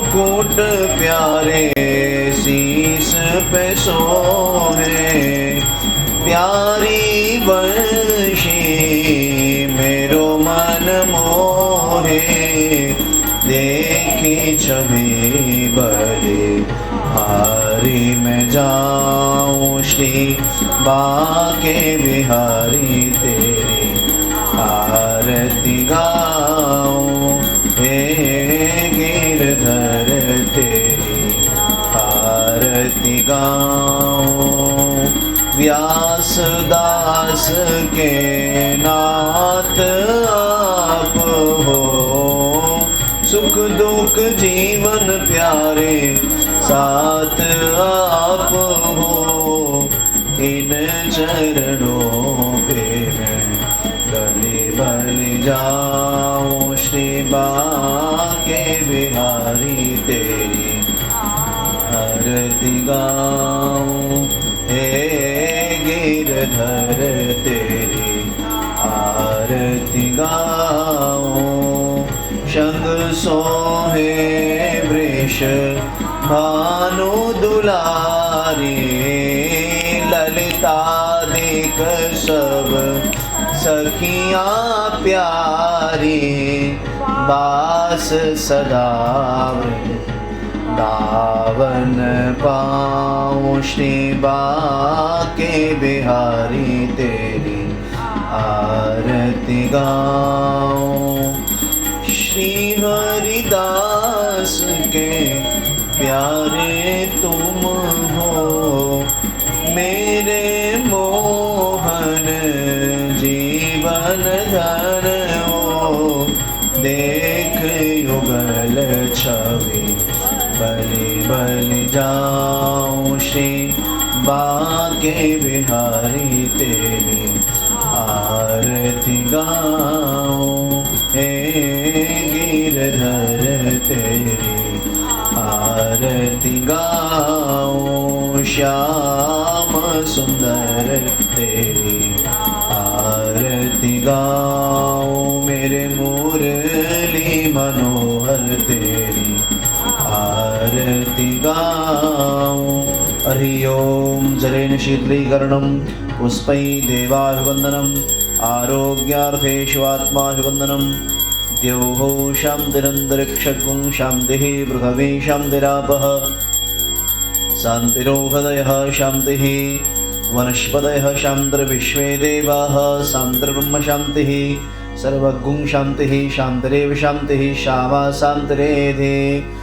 मुकुट प्यारे शीस पे सोहे, प्यारी बंशी मेरो मन मोहे, देखी छवि बड़े हारी में जाऊं श्री बाके बिहारी तेरी आरती गाऊं, हे गिरधर तेरी आरती गाऊं। व्यास दास के नाथ आप हो, सुख दुख जीवन प्यारे साथ आप हो, इन चरणों पे मैं गले बलि जाऊं श्री बाके बिहारी तेरी आरती गाऊं, हे गिरधर तेरी आरती गाऊं। शंख सोहे वृष भानु दुलारी, ललिता दिक सब सखियाँ प्यारी, बास सदा दावन पाऊं श्री बाके बिहारी तेरी आरती गाऊं। श्री हरिदास के प्यारे तुम हो, मेरे मोहन जीवन धन हो, देख युगल छवि बलि बलि जाऊं श्री बाके बिहारी तेरी आरती गाऊं, हे गिरधर तेरी आरती गाऊं। श्याम सुंदर तेरी आरती गाऊं, मेरे मुरली मनोहर तेरी आरती गाऊं। हरि ओम। जलेन शीतलीकरणं पुष्पै देवाभिवन्दनम्, आरोग्यार्थे शिवात्माभिवन्दनम्। द्यौः शान्तिरन्तरिक्षगुं शान्तिः पृथिवी शान्तिरापः, शान्तिरोहदयः शान्तिः वनस्पतयः शान्तिर्विश्वे देवाः शान्तिर्ब्रह्म शान्तिः, सर्वगुं शान्तिः शान्तिरेव शान्तिः, श्यामा शान्तिरेधि।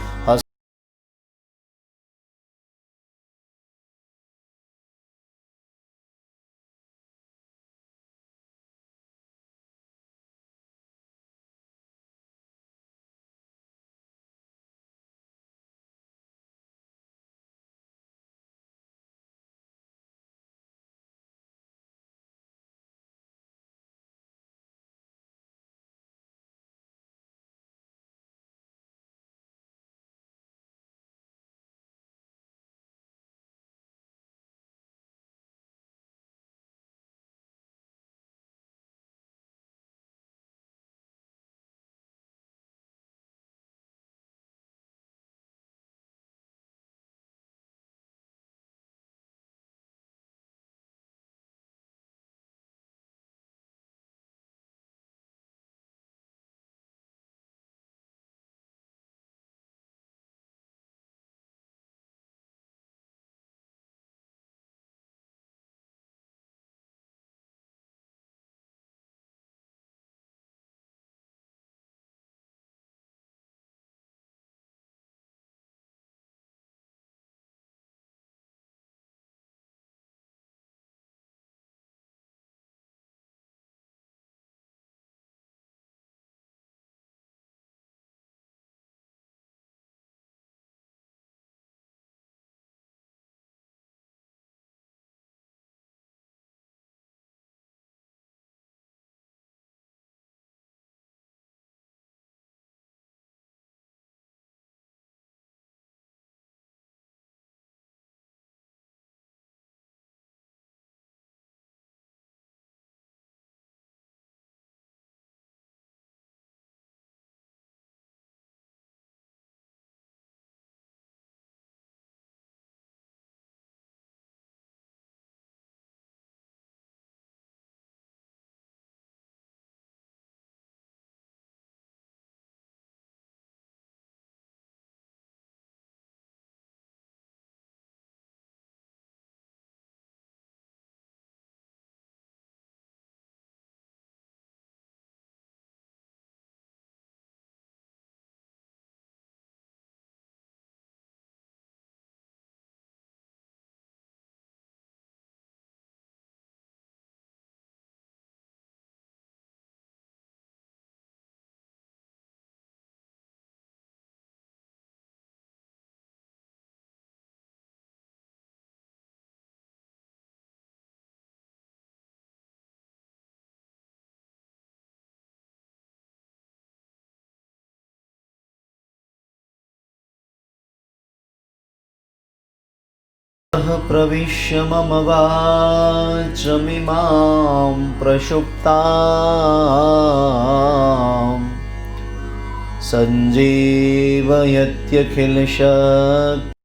प्रविश्य मम वाचमिमां प्रसुप्तां सञ्जीवयत्यखिलशक्तिधरम्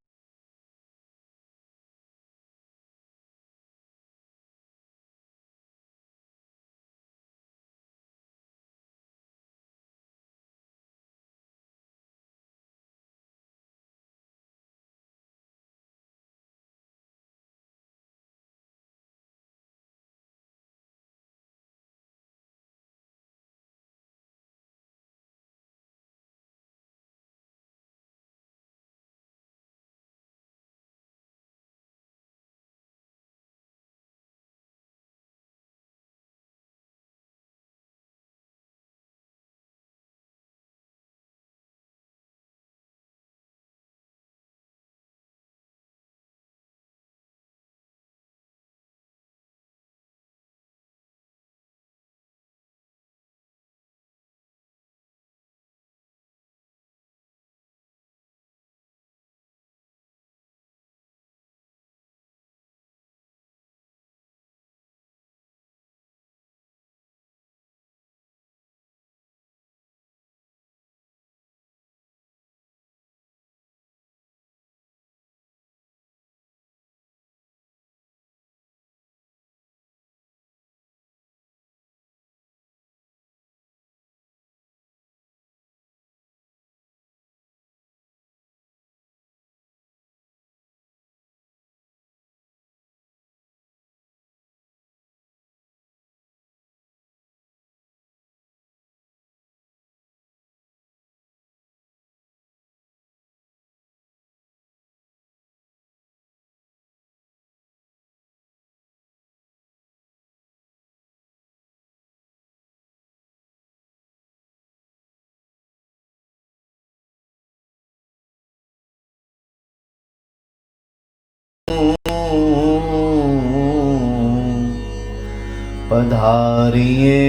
पधारिए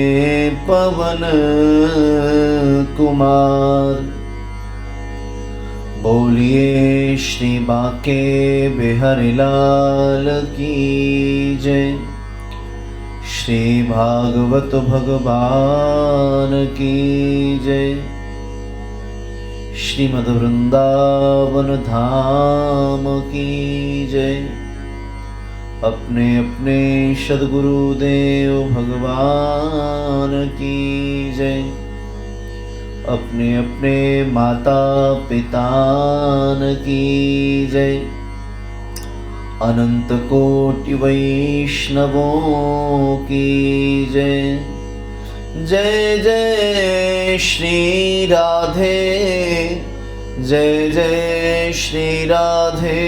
पवन कुमार, बोलिए श्री बांके बिहारी लाल की जय। श्री भागवत भगवान की जय। श्रीमद् वृंदावन धाम की जय। अपने अपने सद्गुरुदेव भगवान की जय। अपने अपने माता पितान की जय। अनंत कोटि वैष्णवों की जय। जय जय श्री राधे, जय जय श्री राधे,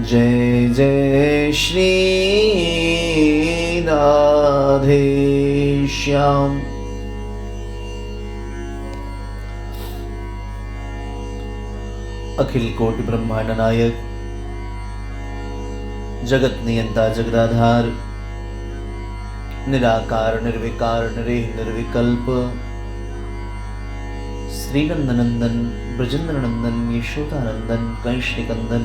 जय जय श्री राधे श्याम। अखिल कोटि ब्रह्मांड नायक, जगत नियंता जगदाधार, निराकार निर्विकार निरेह निर्विकल्प, श्रीनंदनंदन ब्रजेंद्र नंदन यशोदानंदन कंसनिकंदन,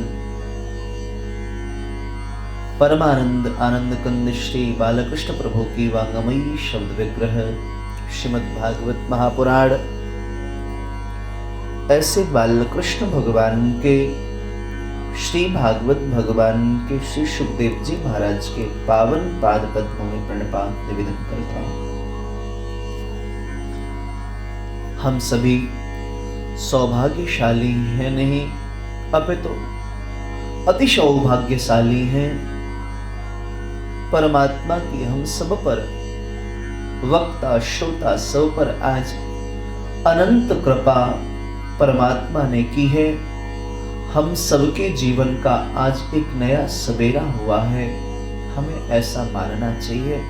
परमानंद आनंद कंद श्री बालकृष्ण प्रभु की वांगमयी शब्द विग्रह श्रीमद् भागवत महापुराण ऐसे बालकृष्ण भगवान के, श्री भागवत भगवान के श्री सुखदेव जी महाराज के पावन पाद पद्मों में प्रणपात निवेदन करता हूं। हम सभी सौभाग्यशाली हैं नहीं, अपितु अति सौभाग्यशाली हैं। परमात्मा की हम सब पर, वक्ता श्रोता सब पर आज अनंत कृपा परमात्मा ने की है। हम सबके जीवन का आज एक नया सवेरा हुआ है, हमें ऐसा मानना चाहिए।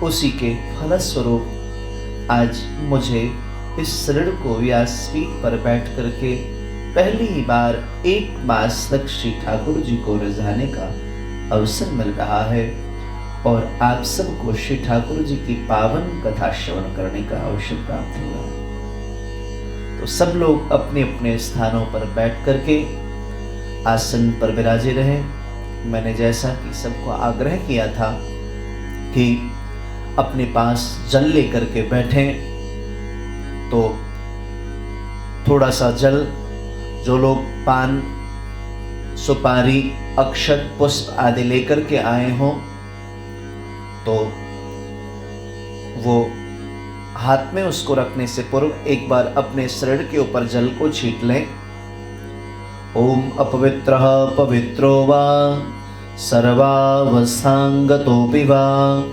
उसी के फलस्वरूप आज मुझे इस शरीर को व्यासपीठ पर बैठ करके पहली बार 1 मास तक श्री ठाकुर जी को रिझाने का अवसर मिल रहा है और आप सबको श्री ठाकुर जी की पावन कथा श्रवण करने का अवसर प्राप्त हुआ है। तो सब लोग अपने अपने स्थानों पर बैठ करके आसन पर विराजे रहे। मैंने जैसा कि सबको आग्रह किया था कि अपने पास जल लेकर के बैठें, तो थोड़ा सा जल, जो लोग पान, सुपारी, अक्षत, पुष्प आदि लेकर के आए हों, तो वो हाथ में उसको रखने से पूर्व एक बार अपने शरीर के ऊपर जल को छींट लें। ओम अपवित्रः पवित्रो वा सर्वावस्थांगतोऽपि वा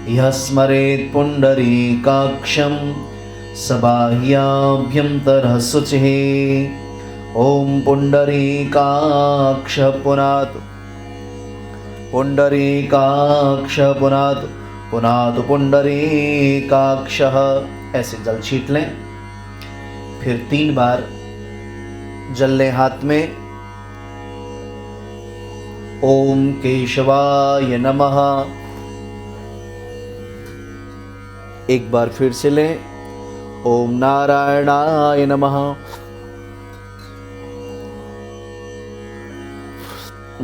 यः स्मरेत् पुण्डरीकाक्षं स बाह्याभ्यन्तरः शुचिः। ओम पुण्डरीकाक्ष पुनातु पुण्डरीकाक्ष पुनातु पुनातु पुण्डरीकाक्षः, ऐसे जल छींट लें। फिर 3 बार जल लें हाथ में। ओम केशवाय नमः, एक बार फिर से लें। ओम नारायणाय नमः,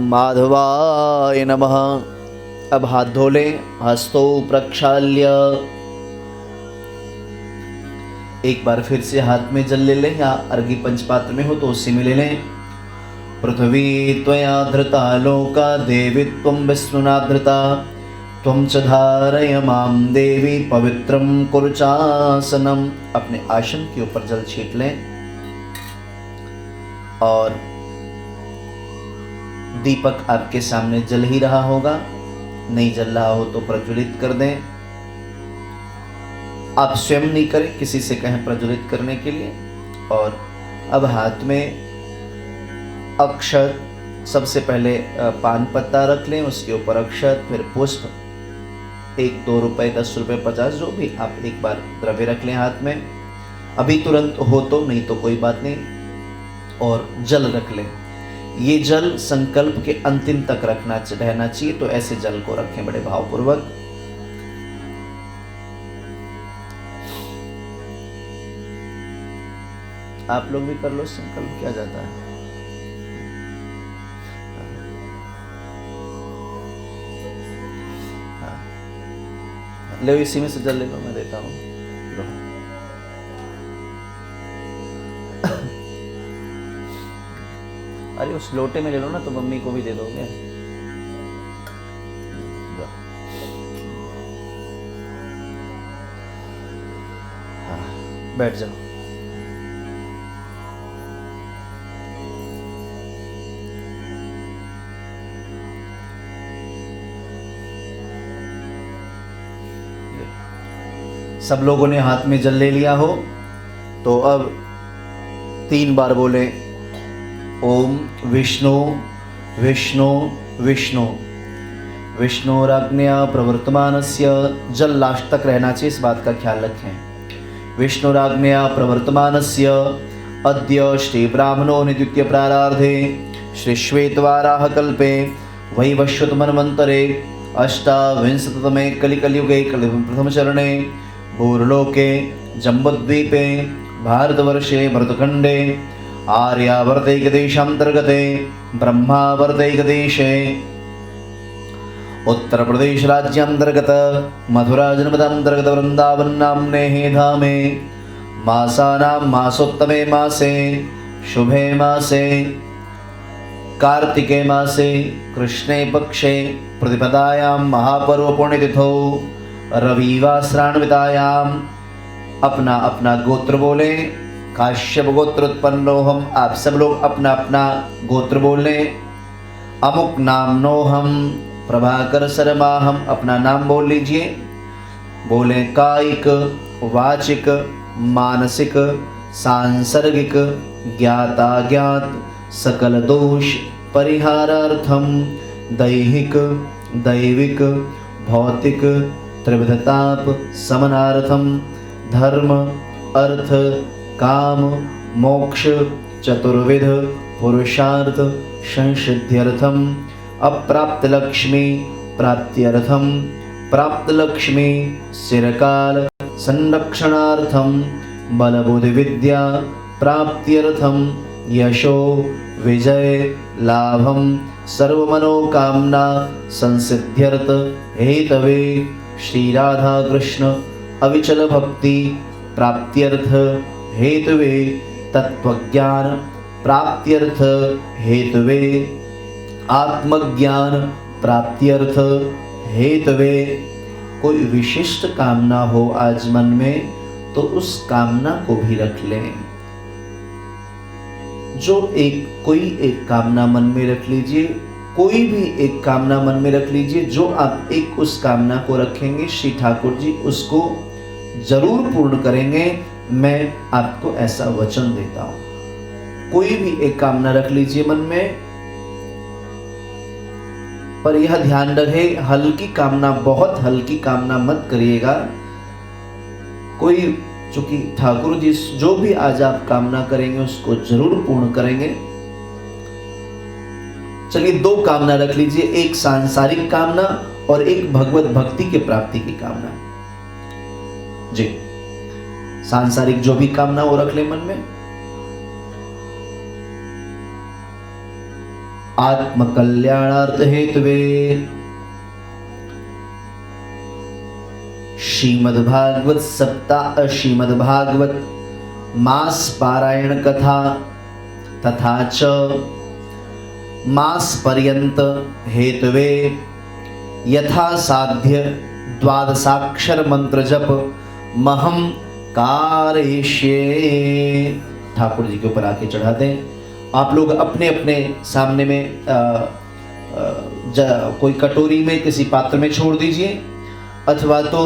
माधवाय नमः। अब हाथ धो लें, हस्तौ प्रक्षाल्य। एक बार फिर से हाथ में जल ले लें, या अर्घी पंचपात्र में हो तो उसी में ले लें। पृथ्वी त्वया धृता लोका देवी त्वं विष्णुना धृता त्वं च धारय मां देवी पवित्रं कुरु चासनम। अपने आसन के ऊपर जल छींट लें और दीपक आपके सामने जल ही रहा होगा, नहीं जल रहा हो तो प्रज्वलित कर दें। आप स्वयं नहीं करें, किसी से कहें प्रज्वलित करने के लिए। और अब हाथ में अक्षत, सबसे पहले पान पत्ता रख लें, उसके ऊपर अक्षत, फिर पुष्प, 1, 2 रुपए, 10 रुपए, 50, जो भी आप एक बार द्रव्य रख लें हाथ में। अभी तुरंत हो तो, नहीं तो कोई बात नहीं। और जल रख लें। ये जल संकल्प के अंतिम तक रहना चाहिए, तो ऐसे जल को रखें बड़े भावपूर्वक। आप लोग भी कर लो संकल्प, क्या जाता है। हाँ, ले इसी में से जल ले लो, मैं देता हूँ। अरे उस लोटे में ले लो ना, तो मम्मी को भी दे दोगे। हाँ, बैठ जाओ। सब लोगों ने हाथ में जल ले लिया हो तो अब 3 बार बोले ओम विष्णु विष्णु विष्णु। विष्णुराज्ञया प्रवर्तमानस्य, जल लास्ट तक रहना चाहिए, इस बात का ख्याल रखें। विष्णुराज्ञया प्रवर्तमानस्य अद्य श्री ब्राह्मणो निद्युत्य प्रारार्धे श्री श्वेतवाराह कल्पे वैवस्वत मन्वन्तरे अष्टाविंशततमे कलिकलयुगे प्रथम चरणे भूर्लोके जम्बुद्वीपे भारतवर्षे भरतखण्डे आर्यावर्तैकदेशान्तर्गते ब्रह्मावर्तैकदेशे उत्तर प्रदेश राज्यांतर्गत मथुरा जनपदांतर्गत वृंदावन नाम्ने धामे मासानां मासोत्तमे मासे शुभे मासे कार्तिके मासे कृष्णे पक्षे प्रतिपदायां महापर्व पुण्यतिथौ रविवासरान्वितायां अपना अपना गोत्र बोले। काश्यप गोत्र उत्पन्नो हम, आप सब लोग अपना अपना गोत्र बोलें। अमुक नामनो हम प्रभाकर शर्मा, हम अपना नाम बोल लीजिए। बोले कायिक वाचिक मानसिक सांसर्गिक ज्ञाताज्ञात सकल दोष परिहारार्थम दैहिक दैविक भौतिक त्रिविधताप समनार्थम धर्म अर्थ काम मोक्ष चतुर्विध पुरुषार्थ संसिद्ध्यर्थम अप्राप्त लक्ष्मी प्राप्त्यर्थम प्राप्त लक्ष्मी चिरकाल संरक्षणार्थम बलबुद्धि विद्या प्राप्त्यर्थम यशो विजय लाभम सर्वमनोकामना संसिद्ध्यर्थ हेतवे श्री राधा कृष्ण अविचल भक्ति प्राप्त्यर्थ हेतवे तत्वज्ञान प्राप्त्यर्थ हेतवे आत्मज्ञान प्राप्त्यर्थ हेतवे। कोई विशिष्ट कामना हो आज मन में तो उस कामना को भी रख लें। कोई एक कामना मन में रख लीजिए, कोई भी एक कामना मन में रख लीजिए। जो आप एक उस कामना को रखेंगे श्री ठाकुर जी उसको जरूर पूर्ण करेंगे, मैं आपको ऐसा वचन देता हूं। कोई भी एक कामना रख लीजिए मन में, पर यह ध्यान रहे हल्की कामना, बहुत हल्की कामना मत करिएगा। कोई, चूंकि ठाकुर जी जो भी आज आप कामना करेंगे उसको जरूर पूर्ण करेंगे। चलिए 2 कामना रख लीजिए, एक सांसारिक कामना और एक भगवत भक्ति के प्राप्ति की कामना। जी, सांसारिक जो भी कामना वो रख ले मन में। आत्म कल्याणार्थ हेतवे श्रीमद्भागवत सप्ताह, श्रीमद्भागवत मास पारायण कथा तथा च मास पर्यंत हेतवे यथा साध्य 12 मंत्र जप महम कारयिष्ये। ठाकुर जी के ऊपर आके चढ़ा दें। आप लोग अपने अपने सामने में कोई कटोरी में किसी पात्र में छोड़ दीजिए, अथवा तो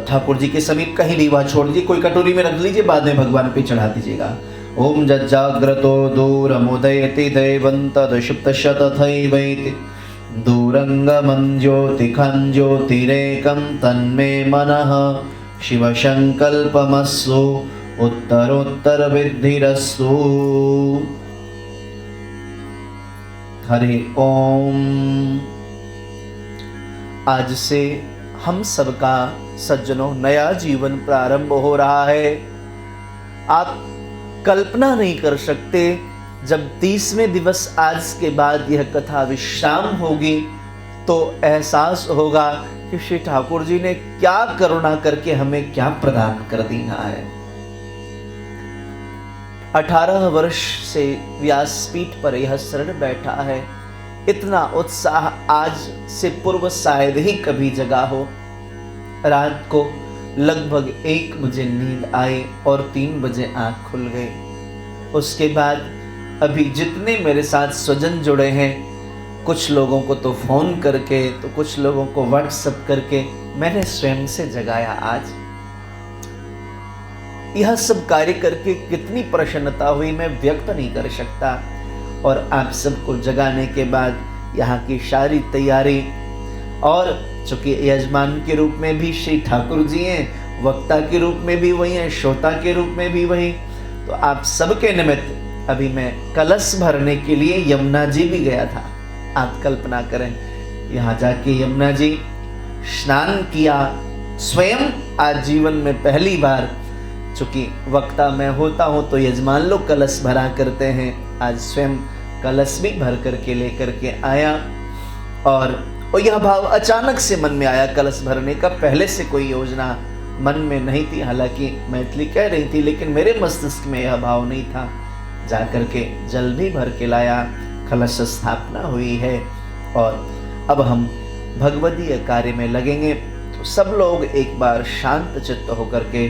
ठाकुर जी के समीप कहीं भी वहां छोड़ दीजिए, कोई कटोरी में रख लीजिए, बाद में भगवान पे चढ़ा दीजिएगा। ओम जज्जाग्रतो दूरमुदयति दैवन्तदशुप्तश्च तथैवैति दूरंगमं ज्योतिखं ज्योतिरेकं तन्मे मनः शिवसंकल्पमस्तु उत्तरोत्तर विद्धिरस्तु। हरि ओम। आज से हम सबका सज्जनों नया जीवन प्रारंभ हो रहा है। आप कल्पना नहीं कर सकते, जब 30वें दिवस आज के बाद यह कथा विश्राम होगी तो एहसास होगा कि श्री ठाकुर जी ने क्या करुणा करके हमें क्या प्रदान कर दिया है। 18 वर्ष से व्यासपीठ पर यह शरण बैठा है। इतना उत्साह आज से पूर्व शायद ही कभी जगा हो। रात को लगभग 1 बजे नींद आए और 3 बजे आंख खुल गई। उसके बाद अभी जितने मेरे साथ स्वजन जुड़े हैं, कुछ लोगों को तो फोन करके, तो कुछ लोगों को व्हाट्सएप करके मैंने स्वयं से जगाया। आज यह सब कार्य करके कितनी प्रसन्नता हुई मैं व्यक्त नहीं कर सकता। और आप सबको जगाने के बाद यहाँ की सारी तैयारी, और चूंकि यजमान के रूप में भी श्री ठाकुर जी हैं, वक्ता के रूप में भी वही हैं, श्रोता के रूप में भी वही, तो आप सबके निमित्त अभी मैं कलश भरने के लिए यमुना जी भी गया था। आप कल्पना करें, यहाँ जाके यमुना जी स्नान किया स्वयं। आज जीवन में पहली बार, चूंकि वक्ता मैं होता हूँ तो यजमान लोग कलश भरा करते हैं, आज स्वयं कलश भी भर करके लेकर के आया। और यह भाव अचानक से मन में आया कलश भरने का। पहले से कोई योजना मन में नहीं थी, हालांकि मैथिली कह रही थी, लेकिन मेरे मस्तिष्क में यह भाव नहीं था। जाकर के जल भी भर के लाया, कलश स्थापना हुई है और अब हम भगवदीय कार्य में लगेंगे। तो सब लोग एक बार शांत चित्त होकर के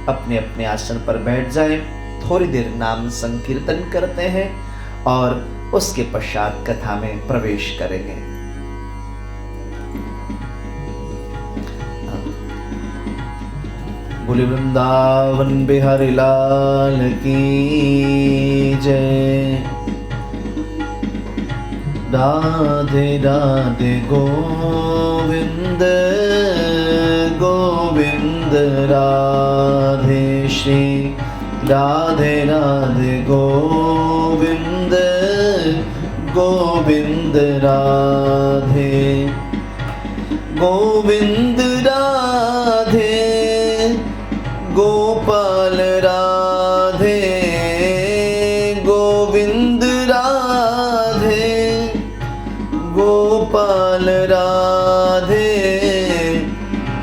अपने अपने आसन पर बैठ जाएं, थोड़ी देर नाम संकीर्तन करते हैं और उसके पश्चात कथा में प्रवेश करेंगे। बोले वृंदावन बिहारी लाल की जय। राधे राधे गोविंद गोविंद राधे श्री राधे राधे गोविंद गोविंद राधे गोविंद राधे गोपाल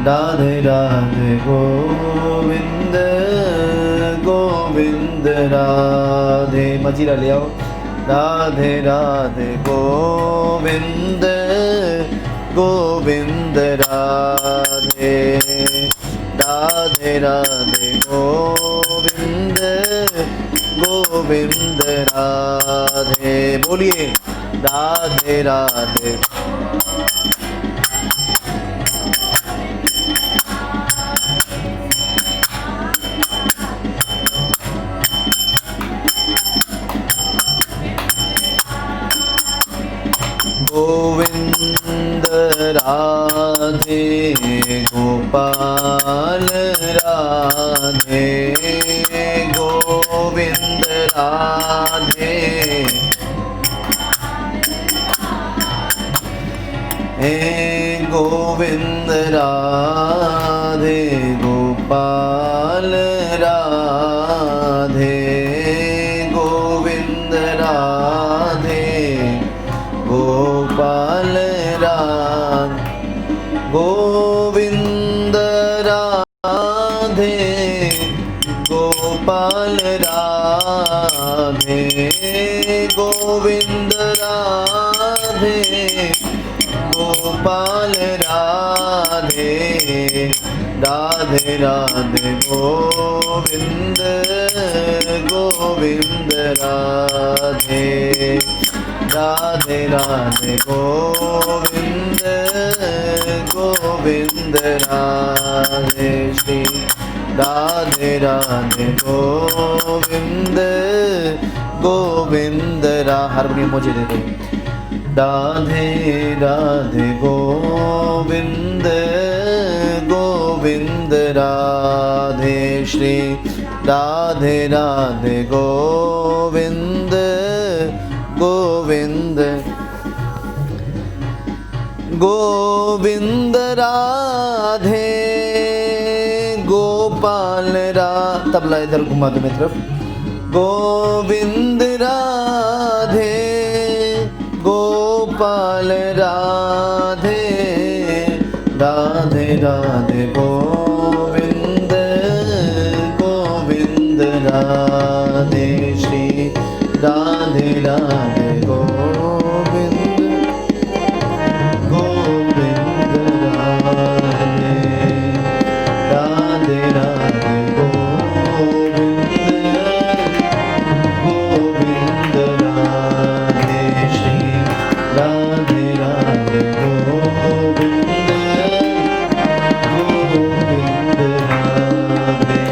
राधे राधे गोविंद गोविंद राधे। मजीरा ले आओ। राधे राधे गोविंद गोविंद राधे। राधे राधे गोविंद गोविंद राधे। बोलिए राधे राधे। गोविंद राधे गोपाल राधे। गोविंद राधे हे गोविंद राधे गोपाल राधे। गोविंद राधे गोपाल राधे। गोविंद राधे गोपाल राधे। गोविंद राधे गोपाल राधे। राधे राधे गोविंद गोविंद राधे। राधे राधे गोविंद गोविंद राधे। श्री राधे राधे गोविंद गोविंद हारमोनियम मुझे दे दो। राधे राधे गोविंद गोविंद राधे। श्री राधे राधे गोविंद गोविंद गोविंद राधे गोपाल तबला इधर घुमा दो मेरी तरफ। गोविंद राधे गोपाल राधे। राधे राधे गोविंद गोविंद राधे। श्री राधे राधे गोविंद गोविंद राधे। राधे राधे गोविंद गोविंद राधे। श्री राधे राधे गोविंद गोविंद राधे।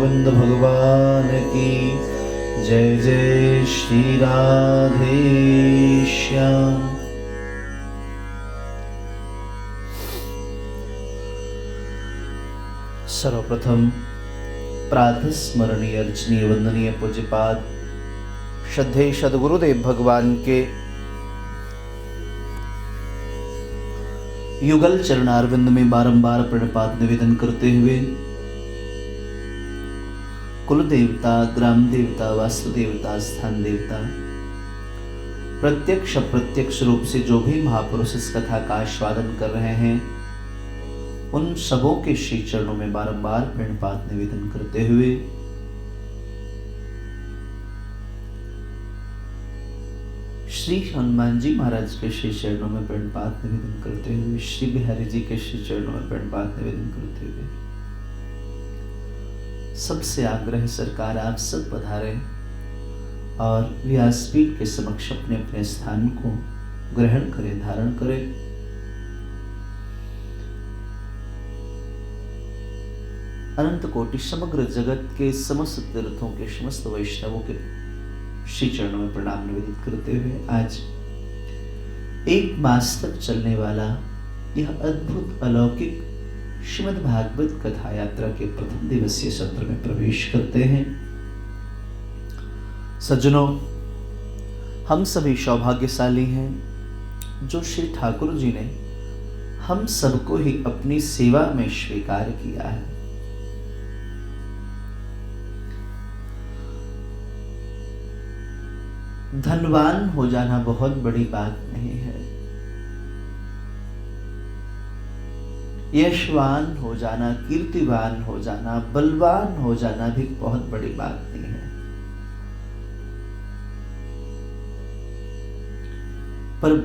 गोविंद भगवान की जय। जय श्री राधे श्याम। सर्वप्रथम प्रातः स्मरणीय अर्चनीय वंदनीय पूज्यपाद श्रद्धेय सद्गुरुदेव भगवान के युगल चरणारविंद में बारंबार प्रणपात निवेदन करते हुए कुल देवता, ग्राम देवता, वास्तु देवता, स्थान देवता, प्रत्यक्ष अप्रत्यक्ष रूप से जो भी महापुरुष इस कथा का आस्वादन कर रहे हैं, उन सबों के श्री चरणों में बारंबार प्रणपात निवेदन करते हुए श्री हनुमान जी महाराज के श्री चरणों में प्रणपात निवेदन करते हुए, श्री बिहारी जी के श्री चरणों में प्रणपात निवेदन करते हुए सबसे आग्रह, सरकार आप सब पधारें और व्यासपीठ के समक्ष अपने अपने स्थान को ग्रहण करें, धारण करें। अनंत कोटि समग्र जगत के समस्त तीर्थों के समस्त वैष्णवों के श्री चरणों में प्रणाम निवेदित करते हुए आज एक मास तक चलने वाला यह अद्भुत अलौकिक श्रीमद् भागवत कथा यात्रा के प्रथम दिवसीय सत्र में प्रवेश करते हैं। सज्जनों, हम सभी सौभाग्यशाली हैं जो श्री ठाकुर जी ने हम सबको ही अपनी सेवा में स्वीकार किया है। धनवान हो जाना बहुत बड़ी बात नहीं है, यशवान हो जाना, कीर्तिवान हो जाना, बलवान हो जाना भी बहुत बड़ी बात नहीं है, पर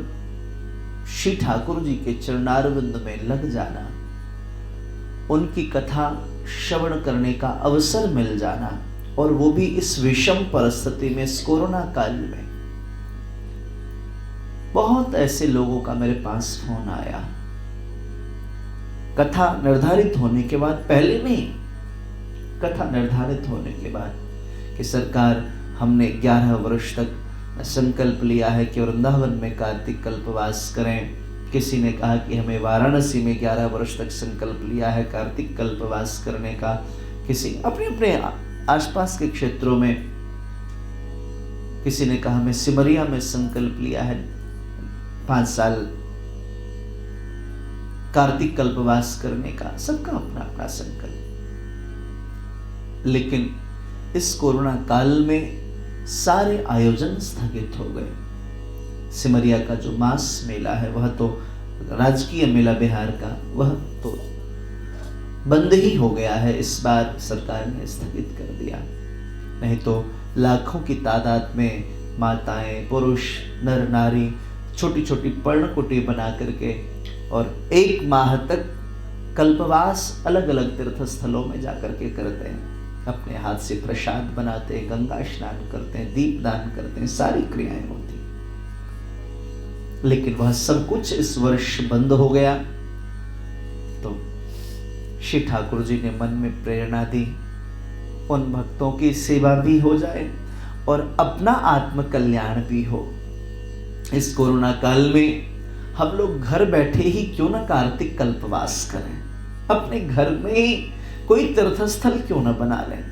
श्री ठाकुर जी के चरणारविंद में लग जाना, उनकी कथा श्रवण करने का अवसर मिल जाना, और वो भी इस विषम परिस्थिति में, इस कोरोना काल में। बहुत ऐसे लोगों का मेरे पास फोन आया कथा निर्धारित होने के बाद, पहले नहीं, कथा निर्धारित होने के बाद, कि सरकार हमने 11 वर्ष तक संकल्प लिया है कि वृंदावन में कार्तिक कल्पवास करें। किसी ने कहा कि हमें वाराणसी में 11 वर्ष तक संकल्प लिया है कार्तिक कल्पवास करने का। किसी अपने अपने आसपास के क्षेत्रों में, किसी ने कहा हमें सिमरिया में संकल्प लिया है 5 साल कार्तिक कल्पवास करने का। सबका अपना अपना संकल्प। लेकिन इस कोरोना काल में सारे आयोजन स्थगित हो गए। सिमरिया का जो मास मेला है, वह तो राजकीय मेला बिहार का, वह तो बंद ही हो गया है। इस बार सरकार ने स्थगित कर दिया, नहीं तो लाखों की तादाद में माताएं, पुरुष, नर नारी छोटी छोटी पर्णकुटी बना करके और 1 माह तक कल्पवास अलग अलग तीर्थ स्थलों में जाकर के करते हैं। अपने हाथ से प्रसाद बनाते हैं, गंगा स्नान करते हैं, दीप दान करते हैं, सारी क्रियाएं होती। लेकिन वह सब कुछ इस वर्ष बंद हो गया। तो श्री ठाकुर जी ने मन में प्रेरणा दी, उन भक्तों की सेवा भी हो जाए और अपना आत्म कल्याण भी हो। इस कोरोना काल में हम लोग घर बैठे ही क्यों ना कार्तिक कल्पवास करें, अपने घर में ही कोई तीर्थस्थल क्यों ना बना लें।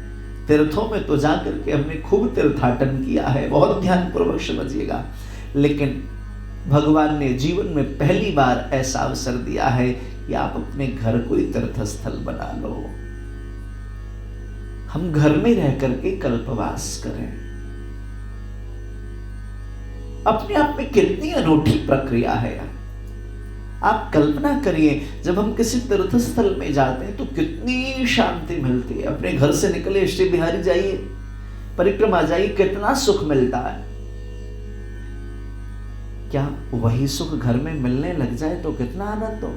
तीर्थों में तो जाकर के हमने खूब तीर्थाटन किया है, बहुत ध्यानपूर्वक समझिएगा, लेकिन भगवान ने जीवन में पहली बार ऐसा अवसर दिया है कि आप अपने घर कोई तीर्थस्थल बना लो। हम घर में रह करके कल्पवास करें। अपने आप में कितनी अनूठी प्रक्रिया है। आप कल्पना करिए, जब हम किसी तीर्थस्थल में जाते हैं तो कितनी शांति मिलती है। अपने घर से निकले, श्री बिहारी जाइए, परिक्रमा जाइए, कितना सुख मिलता है। क्या वही सुख घर में मिलने लग जाए तो कितना आनंद हो।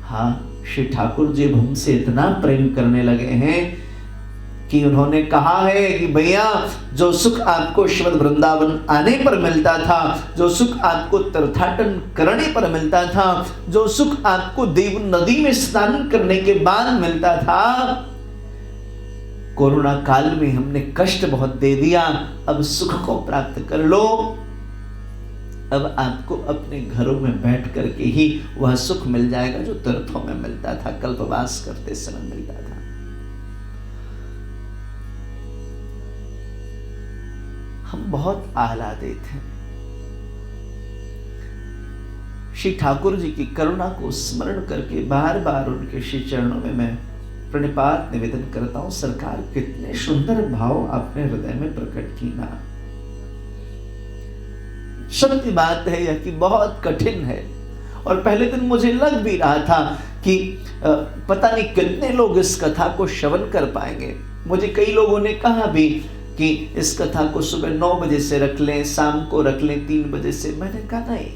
हाँ, श्री ठाकुर जी हमसे इतना प्रेम करने लगे हैं कि उन्होंने कहा है कि भैया, जो सुख आपको श्रीमद् वृंदावन आने पर मिलता था, जो सुख आपको तीर्थाटन करने पर मिलता था, जो सुख आपको देव नदी में स्नान करने के बाद मिलता था, कोरोना काल में हमने कष्ट बहुत दे दिया, अब सुख को प्राप्त कर लो। अब आपको अपने घरों में बैठ करके ही वह सुख मिल जाएगा जो तीर्थों में मिलता था, कल्पवास करते समय मिलता था। हम बहुत आह्लादित हैं। श्री ठाकुर जी की करुणा को स्मरण करके बार बार उनके श्री चरणों में मैं प्रणिपात निवेदन करता हूं। सरकार, कितने सुंदर भाव आपने हृदय में प्रकट की ना। सत्य बात है यह कि बहुत कठिन है, और पहले दिन मुझे लग भी रहा था कि पता नहीं कितने लोग इस कथा को श्रवण कर पाएंगे। मुझे कई लोगों ने कहा भी कि इस कथा को सुबह 9 बजे से रख लें, शाम को रख लें 3 बजे से। मैंने कहा नहीं,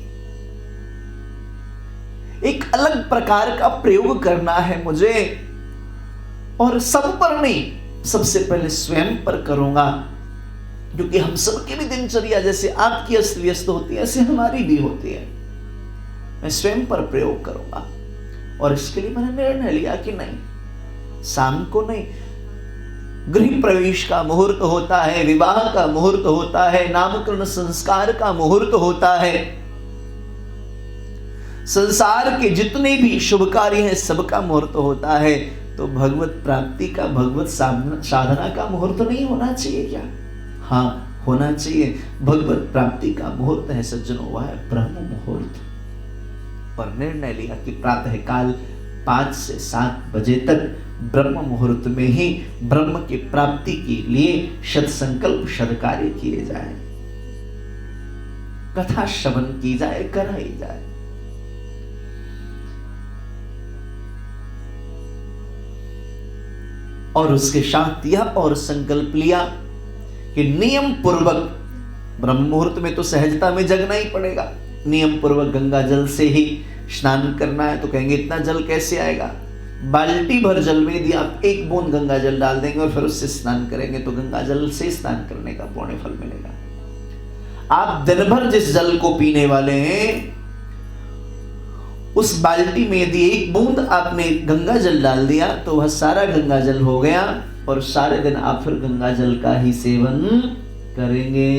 एक अलग प्रकार का प्रयोग करना है मुझे, और सब पर नहीं, सबसे पहले स्वयं पर करूंगा, क्योंकि हम सबकी भी दिनचर्या जैसे आपकी अस्त व्यस्त होती है ऐसे हमारी भी होती है। मैं स्वयं पर प्रयोग करूंगा, और इसके लिए मैंने निर्णय लिया कि नहीं, शाम को नहीं। गृह प्रवेश का मुहूर्त होता है, विवाह का मुहूर्त होता है, नामकरण संस्कार का मुहूर्त होता है, संसार के जितने भी शुभ कार्य हैं सबका मुहूर्त होता है। तो भगवत प्राप्ति का, भगवत साधना का मुहूर्त नहीं होना चाहिए क्या? हाँ, होना चाहिए। भगवत प्राप्ति का मुहूर्त है सज्जनों, वह है ब्रह्म मुहूर्त। और निर्णय लिया कि प्रातः काल 5 से 7 बजे तक ब्रह्म मुहूर्त में ही ब्रह्म की प्राप्ति के लिए शत संकल्प शत कार्य किए जाए, कथा श्रवण की जाए, कराई जाए। और उसके साथ यह और संकल्प लिया कि नियम पूर्वक ब्रह्म मुहूर्त में तो सहजता में जगना ही पड़ेगा। नियम पूर्वक गंगा जल से ही स्नान करना है। तो कहेंगे इतना जल कैसे आएगा? बाल्टी भर जल में यदि आप 1 बूंद गंगा जल डाल देंगे और फिर उससे स्नान करेंगे तो गंगा जल से स्नान करने का पुण्य फल मिलेगा। आप दिन भर जिस जल को पीने वाले हैं उस बाल्टी में यदि 1 बूंद आपने गंगा जल डाल दिया तो वह सारा गंगा जल हो गया, और सारे दिन आप फिर गंगा जल का ही सेवन करेंगे।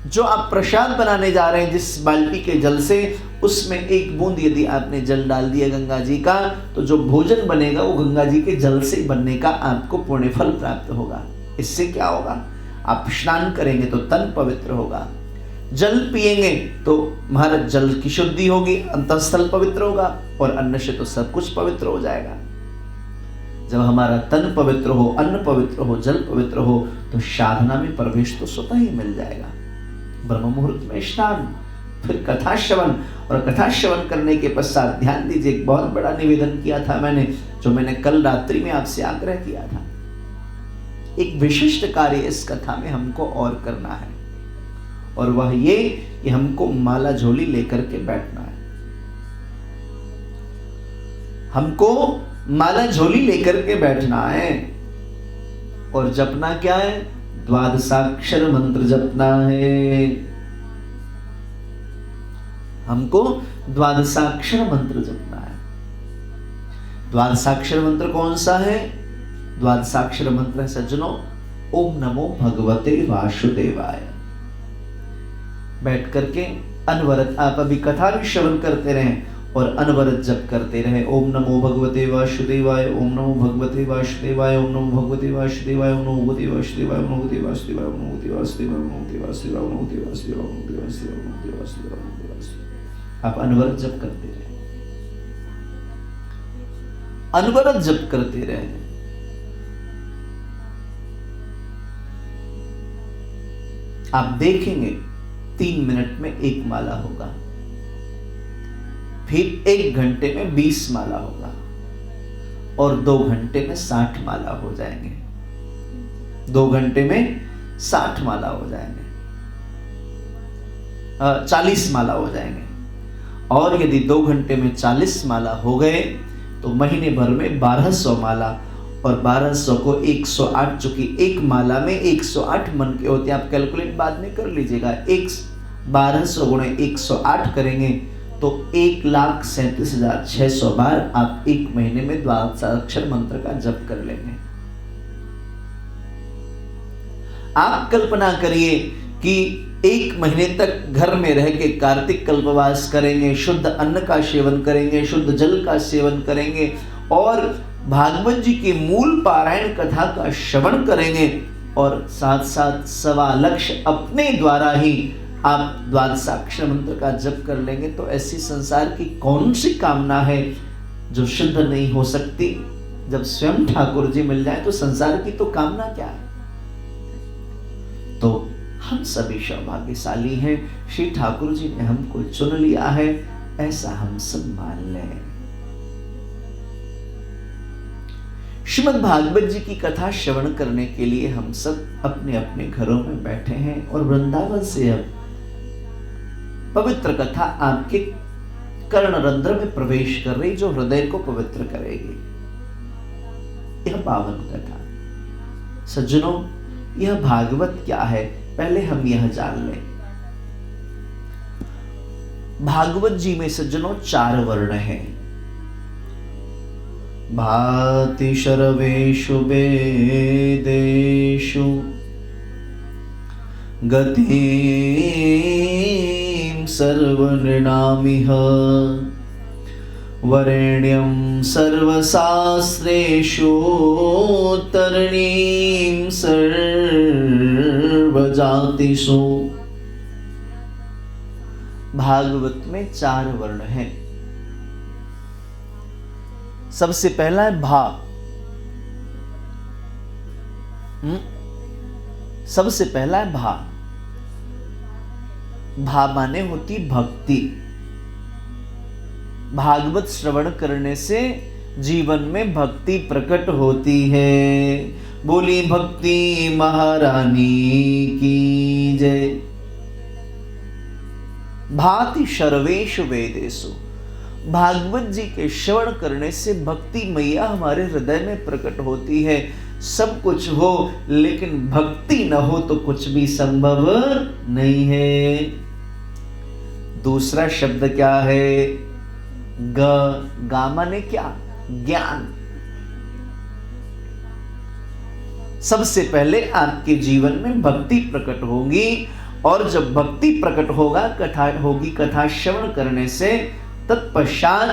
जो आप प्रसाद बनाने जा रहे हैं जिस बाल्टी के जल से, उसमें 1 बूंद यदि आपने जल डाल दिया गंगा जी का, तो जो भोजन बनेगा वो गंगा जी के जल से बनने का आपको पुण्य फल प्राप्त होगा। इससे क्या होगा? आप स्नान करेंगे तो तन पवित्र होगा, जल पिएंगे तो महाराज जल की शुद्धि होगी, अंतःस्थल पवित्र होगा, और अन्न से तो सब कुछ पवित्र हो जाएगा। जब हमारा तन पवित्र हो, अन्न पवित्र हो, जल पवित्र हो, तो साधना में प्रवेश तो स्वतः ही मिल जाएगा। ब्रह्म मुहूर्त में स्नान, फिर कथा श्रवण, और कथा श्रवण करने के पश्चात ध्यान दीजिए, एक बहुत बड़ा निवेदन किया था मैंने, जो मैंने कल रात्रि में आपसे आग्रह किया था। एक विशिष्ट कार्य इस कथा में हमको और करना है, और वह ये कि हमको माला झोली लेकर के बैठना है। हमको माला झोली लेकर के बैठना है, और जपना क्या है? द्वादशाक्षर मंत्र जपना है। हमको द्वादशाक्षर मंत्र जपना है। द्वादशाक्षर मंत्र कौन सा है? द्वादशाक्षर मंत्र है सज्जनों, ओम नमो भगवते वासुदेवाय। बैठ करके अनवरत आप अभी कथा भी श्रवण करते रहें और अनवरत जप करते रहे। ओम नमो भगवते वासुदेवाय, ओम नमो भगवते वासुदेवाय, ओम नमो भगवते वासुदेवाय, ओम नमो भगवते वासुदेवाय, ओम नमो भगवते वासुदेवाय, ओम नमो भगवते वासुदेवाय, ओम नमो भगवते वासुदेवाय, ओम नमो भगवते वासुदेवाय, ओम नमो भगवते वासुदेवाय, ओम नमो भगवते वासुदेवाय, ओम नमो भगवते वासुदेवाय। आप अनवरत जप करते रहे, अनवरत जप करते रहे। आप देखेंगे 3 मिनट में 1 माला होगा, फिर 1 घंटे में 20 माला होगा, और 2 घंटे में 60 माला हो जाएंगे। 2 घंटे में 60 माला हो जाएंगे, 40 माला हो जाएंगे। और यदि 2 घंटे में 40 माला हो गए तो महीने भर में 1200 माला, और 1200 को 108, चूंकि एक माला में 108 मन के होते हैं, आप कैलकुलेट बाद में कर लीजिएगा। 1200 गुणे 108 करेंगे तो 1,37,600 बार आप 1 महीने में द्वादशाक्षर मंत्र का जप कर लेंगे। आप कल्पना करिए कि 1 महीने तक घर में रह के कार्तिक कल्पवास करेंगे, शुद्ध अन्न का सेवन करेंगे, शुद्ध जल का सेवन करेंगे और भागवत जी के मूल पारायण कथा का श्रवण करेंगे और साथ साथ 1.25 लाख अपने द्वारा ही आप द्वादशाक्षर मंत्र का जप कर लेंगे, तो ऐसी संसार की कौन सी कामना है जो सिद्ध नहीं हो सकती। जब स्वयं ठाकुर जी मिल जाए तो संसार की तो कामना क्या है। तो हम सभी सौभाग्यशाली हैं, श्री ठाकुर जी ने हमको चुन लिया है, ऐसा हम सब मान लें। श्रीमद् भागवत जी की कथा श्रवण करने के लिए हम सब अपने अपने घरों में बैठे हैं और वृंदावन से अब पवित्र कथा आपके कर्णरंध्र में प्रवेश कर रही, जो हृदय को पवित्र करेगी। यह पावन कथा सज्जनों, यह भागवत क्या है पहले हम यह जान लें। भागवत जी में सज्जनों 4 वर्ण हैं। भाति सर्वेषु वेदेषु गतिं सर्वनृणामिह वरेण्यं सर्वशास्त्रेषु तरणीं सर्वजातिषु। भागवत में 4 वर्ण हैं। सबसे पहला है भा। सबसे पहला है भा। भा माने होती भक्ति। भागवत श्रवण करने से जीवन में भक्ति प्रकट होती है। बोली भक्ति महारानी की जय। भाति सर्वेषु वेदेषु। भागवत जी के श्रवण करने से भक्ति मैया हमारे हृदय में प्रकट होती है। सब कुछ हो लेकिन भक्ति न हो तो कुछ भी संभव नहीं है। दूसरा शब्द क्या है? गा माने क्या? ज्ञान। सबसे पहले आपके जीवन में भक्ति प्रकट होगी और जब भक्ति प्रकट होगा, कथा श्रवण करने से तत्पश्चात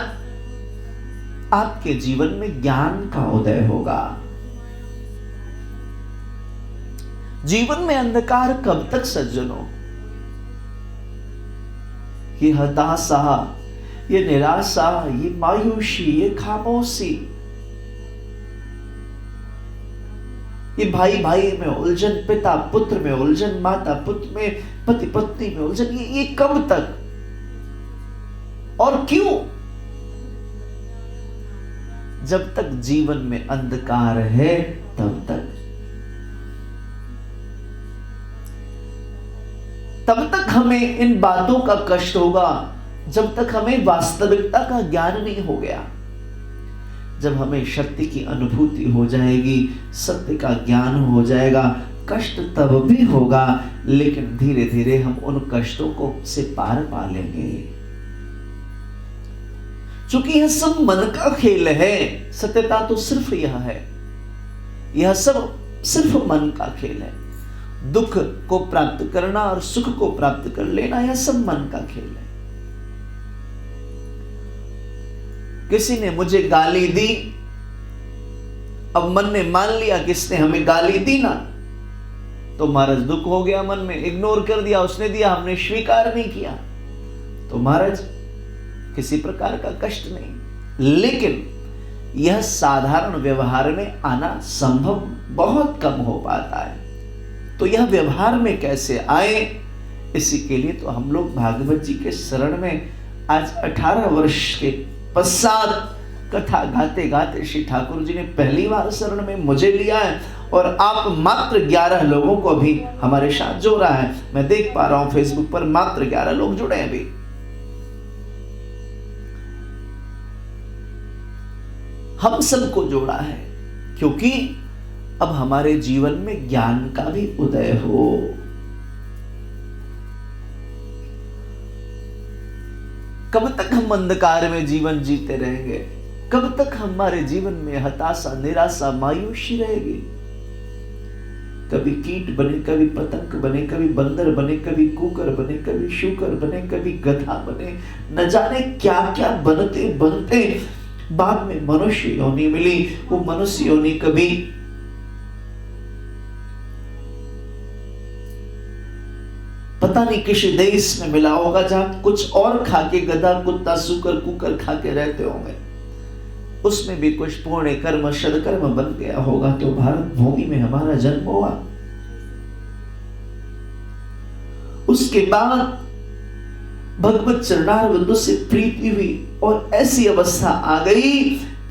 आपके जीवन में ज्ञान का उदय होगा। जीवन में अंधकार कब तक सज्जनों? ये हताशा, ये निराशा, ये मायूसी, ये खामोशी, ये भाई भाई में उलझन, पिता पुत्र में उलझन, माता पुत्र में, पति पत्नी में उलझन, ये कब तक और क्यों? जब तक जीवन में अंधकार है तब तक हमें इन बातों का कष्ट होगा, जब तक हमें वास्तविकता का ज्ञान नहीं हो गया। जब हमें सत्य की अनुभूति हो जाएगी, सत्य का ज्ञान हो जाएगा, कष्ट तब भी होगा लेकिन धीरे धीरे हम उन कष्टों को से पार पा लेंगे। चूंकि यह सब मन का खेल है, सत्यता तो सिर्फ यह है, यह सब सिर्फ मन का खेल है। दुख को प्राप्त करना और सुख को प्राप्त कर लेना, यह सब मन का खेल है। किसी ने मुझे गाली दी, अब मन ने मान लिया किसने हमें गाली दी ना, तो महाराज दुख हो गया मन में, इग्नोर कर दिया, उसने दिया, हमने स्वीकार नहीं किया, तो महाराज किसी प्रकार का कष्ट नहीं। लेकिन यह साधारण व्यवहार में आना संभव बहुत कम हो पाता है। तो यह व्यवहार में कैसे आए, इसी के लिए तो हम लोग भागवत जी के शरण में आज 18 वर्ष के पश्चात कथा गाते गाते श्री ठाकुर जी ने पहली बार शरण में मुझे लिया है और आप मात्र 11 लोगों को भी हमारे साथ जोड़ा है। मैं देख पा रहा हूं फेसबुक पर मात्र 11 लोग जुड़े हैं अभी। हम सबको जोड़ा है क्योंकि अब हमारे जीवन में ज्ञान का भी उदय हो। कब तक हम अंधकार में जीवन जीते रहेंगे? कब तक हमारे जीवन में हताशा, निराशा, मायूसी रहेगी? कभी कीट बने, कभी पतंग बने, कभी बंदर बने, कभी कुकर बने, कभी शूकर बने, कभी गधा बने, न जाने क्या क्या बनते बनते बाद में मनुष्य योनि मिली। वो मनुष्य योनि कभी पता नहीं किस देश में मिला होगा जहां कुछ और खा के गधा कुत्ता सूकर कुकर खा के रहते होंगे, उसमें भी कुछ पुण्य कर्म सदकर्म बन गया होगा तो भारत भूमि में हमारा जन्म हुआ। उसके बाद भगवत चरणारविंदों से प्रीति हुई और ऐसी अवस्था आ गई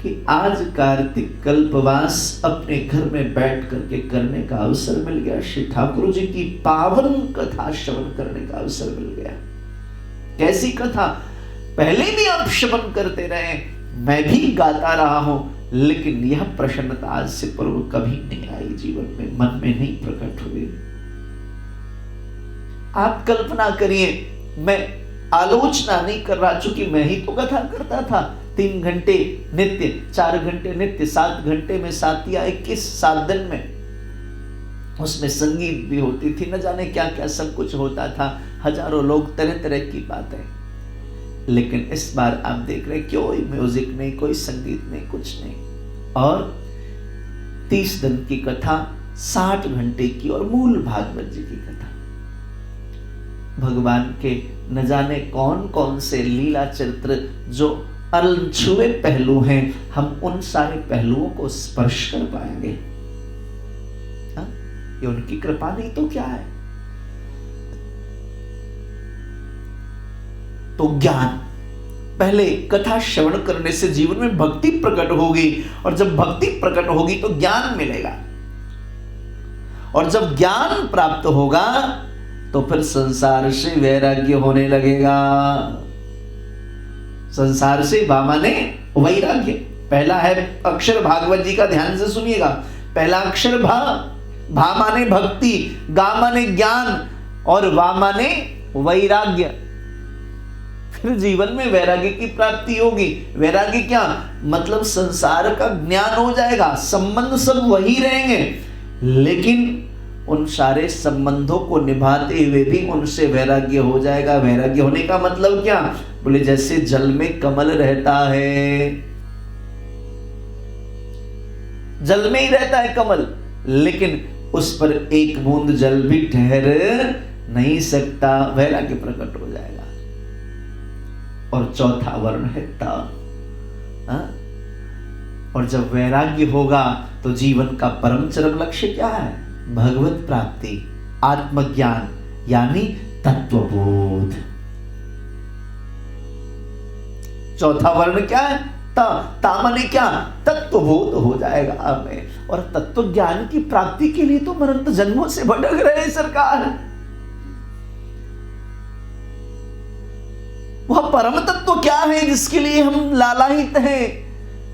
कि आज कार्तिक कल्पवास अपने घर में बैठ करके करने का अवसर मिल गया। श्री ठाकुर जी की पावन कथा श्रवण करने का अवसर मिल गया। कैसी कथा? पहले भी आप श्रवण करते रहे, मैं भी गाता रहा हूं, लेकिन यह प्रसन्नता आज से पूर्व कभी नहीं आई जीवन में, मन में नहीं प्रकट हुई। आप कल्पना करिए, मैं आलोचना नहीं कर रहा, चूंकि मैं ही तो कथा करता था। 3 घंटे नित्य, 4 घंटे नित्य, 7 घंटे में 7 या 21 7 दिन में, उसमें संगीत भी होती थी, न जाने क्या क्या सब कुछ होता था, हजारों लोग, तरह तरह की बातें। लेकिन इस बार आप देख रहे कोई म्यूजिक नहीं, कोई संगीत नहीं, कुछ नहीं, और 30 दिन की कथा, 60 घंटे की, और मूल भागवत जी की कथा। भगवान के न जाने कौन कौन से लीला चरित्र जो अनछुए पहलू हैं, हम उन सारे पहलुओं को स्पर्श कर पाएंगे। ये उनकी कृपा नहीं तो क्या है। तो ज्ञान, पहले कथा श्रवण करने से जीवन में भक्ति प्रकट होगी, और जब भक्ति प्रकट होगी तो ज्ञान मिलेगा, और जब ज्ञान प्राप्त होगा तो फिर संसार से वैराग्य होने लगेगा। संसार से भा माने वैराग्य। पहला है अक्षर भागवत जी का, ध्यान से सुनिएगा। पहला अक्षर भा, भा माने भक्ति, गा माने ज्ञान, और वा माने वैराग्य। फिर जीवन में वैराग्य की प्राप्ति होगी। वैराग्य क्या मतलब? संसार का ज्ञान हो जाएगा, संबंध सब वही रहेंगे, लेकिन उन सारे संबंधों को निभाते हुए भी उनसे वैराग्य हो जाएगा। वैराग्य होने का मतलब क्या? बोले जैसे जल में कमल रहता है, जल में ही रहता है कमल, लेकिन उस पर एक बूंद जल भी ठहर नहीं सकता, वैराग्य प्रकट हो जाएगा। और चौथा वर्ण है ता। और जब वैराग्य होगा तो जीवन का परम चरम लक्ष्य क्या है? भगवत प्राप्ति, आत्मज्ञान, यानी तत्वबोध। चौथा वर्ण क्या है? ता। ता माने क्या? तत्वबोध हो जाएगा हमें। और तत्व ज्ञान की प्राप्ति के लिए तो अनंत जन्मों से भटक रहे सरकार। वह परम तत्व क्या है जिसके लिए हम लालायित हैं,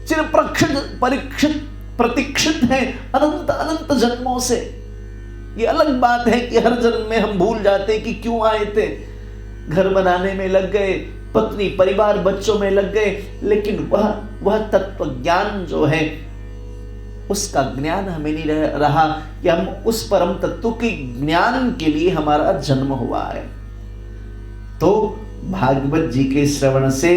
चिर परीक्षित प्रतीक्षित है अनंत अनंत जन्मों से। ये अलग बात है कि हर जन्म में हम भूल जाते कि क्यों आए थे, घर बनाने में लग गए, पत्नी परिवार बच्चों में लग गए, लेकिन वह तत्व ज्ञान जो है उसका ज्ञान हमें नहीं रहा कि हम उस परम तत्व के ज्ञान के लिए हमारा जन्म हुआ है। तो भागवत जी के श्रवण से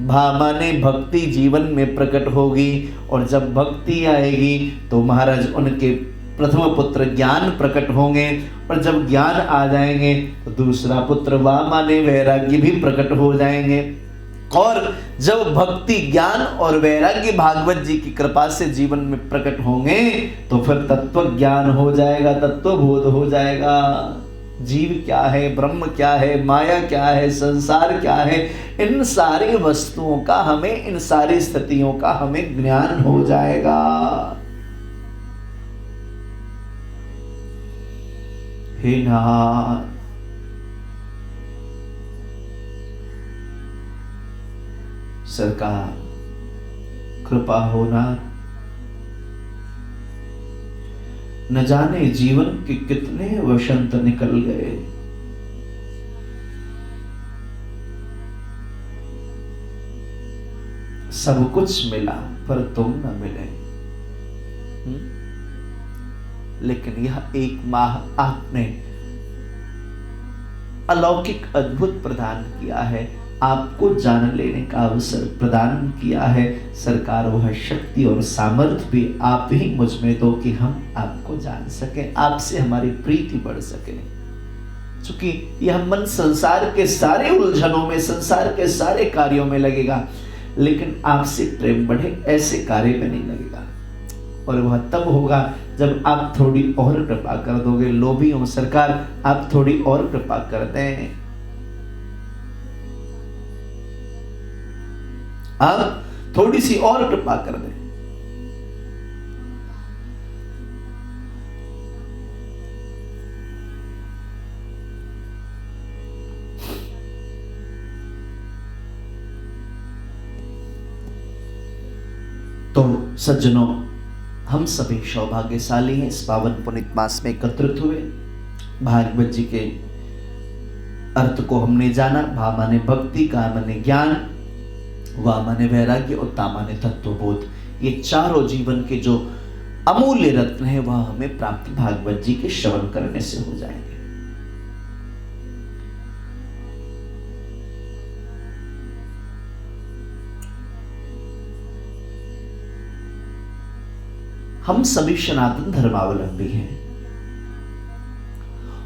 भा माने भक्ति जीवन में प्रकट होगी, और जब भक्ति आएगी तो महाराज उनके प्रथम पुत्र ज्ञान प्रकट होंगे, और जब ज्ञान आ जाएंगे तो दूसरा पुत्र वा माने वैराग्य भी प्रकट हो जाएंगे। और जब भक्ति ज्ञान और वैराग्य भागवत जी की कृपा से जीवन में प्रकट होंगे तो फिर तत्व ज्ञान हो जाएगा, तत्वबोध हो जाएगा। जीव क्या है, ब्रह्म क्या है, माया क्या है, संसार क्या है, इन सारी वस्तुओं का हमें, इन सारी स्थितियों का हमें ज्ञान हो जाएगा। हे नाथ, सरकार कृपा होना। न जाने जीवन के कितने वसंत निकल गए, सब कुछ मिला पर तुम न मिले। लेकिन यह 1 माह आपने अलौकिक अद्भुत प्रदान किया है, आपको जान लेने का अवसर प्रदान किया है। सरकार वह शक्ति और सामर्थ्य भी आप ही मुझ में दो कि हम आपको जान सकें, आपसे हमारी प्रीति बढ़ सके। क्योंकि यह मन संसार के सारे उलझनों में, संसार के सारे कार्यों में लगेगा, लेकिन आपसे प्रेम बढ़े ऐसे कार्य में नहीं लगेगा। और वह तब होगा जब आप थोड़ी और कृपा कर दोगे। लोभी हो सरकार, आप थोड़ी और कृपा कर दें, आप थोड़ी सी और कृपा कर दें। तो सज्जनों, हम सभी सौभाग्यशाली हैं, इस पावन पुनीत मास में एकत्रित हुए। भागवत जी के अर्थ को हमने जाना। भा माने भक्ति, का माने ज्ञान, वा माने वैराग्य और ता माने तत्वबोध। ये चारों जीवन के जो अमूल्य रत्न है वह हमें प्राप्त भागवत जी के श्रवण करने से हो जाएंगे। हम सभी सनातन धर्मावलंबी हैं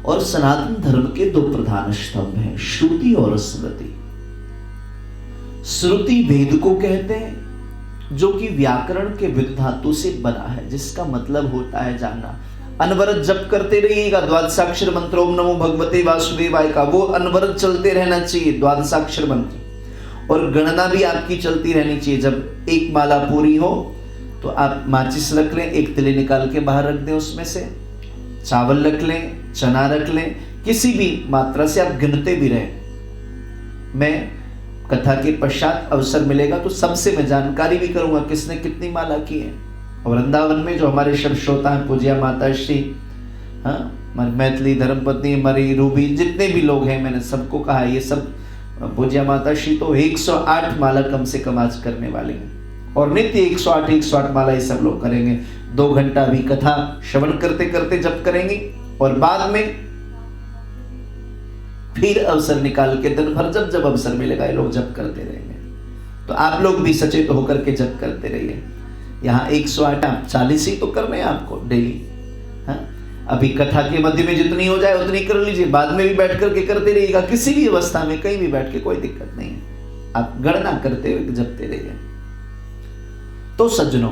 और सनातन धर्म के 2 प्रधान स्तंभ हैं, श्रुति और स्मृति। श्रुति वेद को कहते हैं, जो कि व्याकरण के विद धातु से बना है, जिसका मतलब होता है जानना। अनवरत जप करते रहिएगा द्वादशाक्षर मंत्र ओम नमो भगवते वासुदेवाय का, वो अनवरत चलते रहना चाहिए द्वादशाक्षर मंत्र। और गणना भी आपकी चलती रहनी चाहिए। जब 1 माला पूरी हो तो आप माचिस रख लें, 1 तिले निकाल के बाहर रख दें, उसमें से चावल रख लें, चना रख लें, किसी भी मात्रा से आप गिनते भी रहें। मैं कथा के पश्चात अवसर मिलेगा तो सबसे मैं जानकारी भी करूंगा किसने कितनी माला की है। और वृंदावन में जो हमारे शब्द श्रोता हैं, पूज्या माता श्री, हमारी मैथिली धर्मपत्नी, हमारी रूबी, जितने भी लोग हैं, मैंने सबको कहा ये सब पूज्या माता श्री तो 108 माला कम से कम आज करने वाले हैं। और नित्य 108 माला ये सब लोग करेंगे। 2 घंटा भी कथा श्रवण करते करते जप करेंगे और बाद में फिर अवसर निकाल के दिन भर जब जब अवसर मिलेगा ये लोग जप करते रहेंगे। तो आप लोग भी सचेत होकर के जप करते रहिए। यहाँ 108 40 ही तो करने हैं आपको डेली। अभी कथा के मध्य में जितनी हो जाए उतनी कर लीजिए, बाद में भी बैठ करके करते रहिएगा। किसी भी अवस्था में कहीं भी बैठ के कोई दिक्कत नहीं है, आप गणना करते हुए जपते रहिए। तो सज्जनों,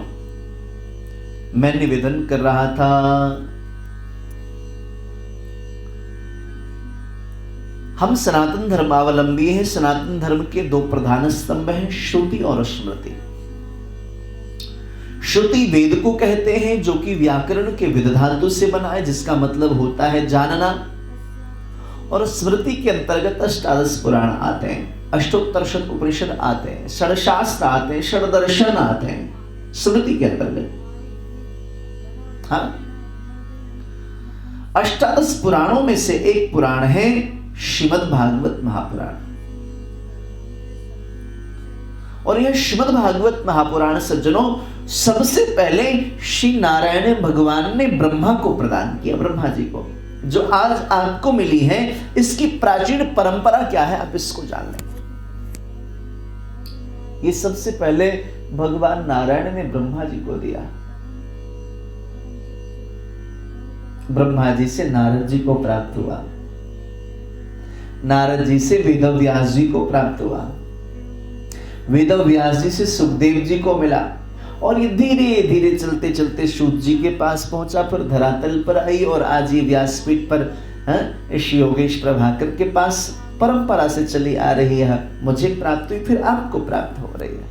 मैं निवेदन कर रहा था, हम सनातन धर्मावलंबी हैं। सनातन धर्म के 2 प्रधान स्तंभ हैं, श्रुति और स्मृति। श्रुति वेद को कहते हैं, जो कि व्याकरण के विद धातु से बना है, जिसका मतलब होता है जानना। और स्मृति के अंतर्गत अष्टादश पुराण आते हैं, अष्टोत्तरशत उपनिषद आते हैं, षडशास्त्र आते हैं, षडदर्शन आते हैं स्मृति के अंतर्गत। हाँ, अष्टादश पुराणों में से एक पुराण है श्रीमद् भागवत महापुराण। और यह श्रीमद् भागवत महापुराण सज्जनों सबसे पहले श्री नारायण भगवान ने ब्रह्मा को प्रदान किया, ब्रह्मा जी को। जो आज आपको मिली है, इसकी प्राचीन परंपरा क्या है आप इसको जान लें। ये सबसे पहले भगवान नारायण ने ब्रह्मा जी को दिया। ब्रह्मा जी से नारद जी को प्राप्त हुआ, नारद जी से वेद व्यास जी को प्राप्त हुआ, वेद व्यास जी से सुखदेव जी को मिला। और ये धीरे धीरे चलते चलते सूत जी के पास पहुंचा, फिर धरातल पर आई और आज ये व्यासपीठ पर इस योगेश प्रभाकर के पास परंपरा से चली आ रही है। मुझे प्राप्त हुई, फिर आपको प्राप्त हो रही है।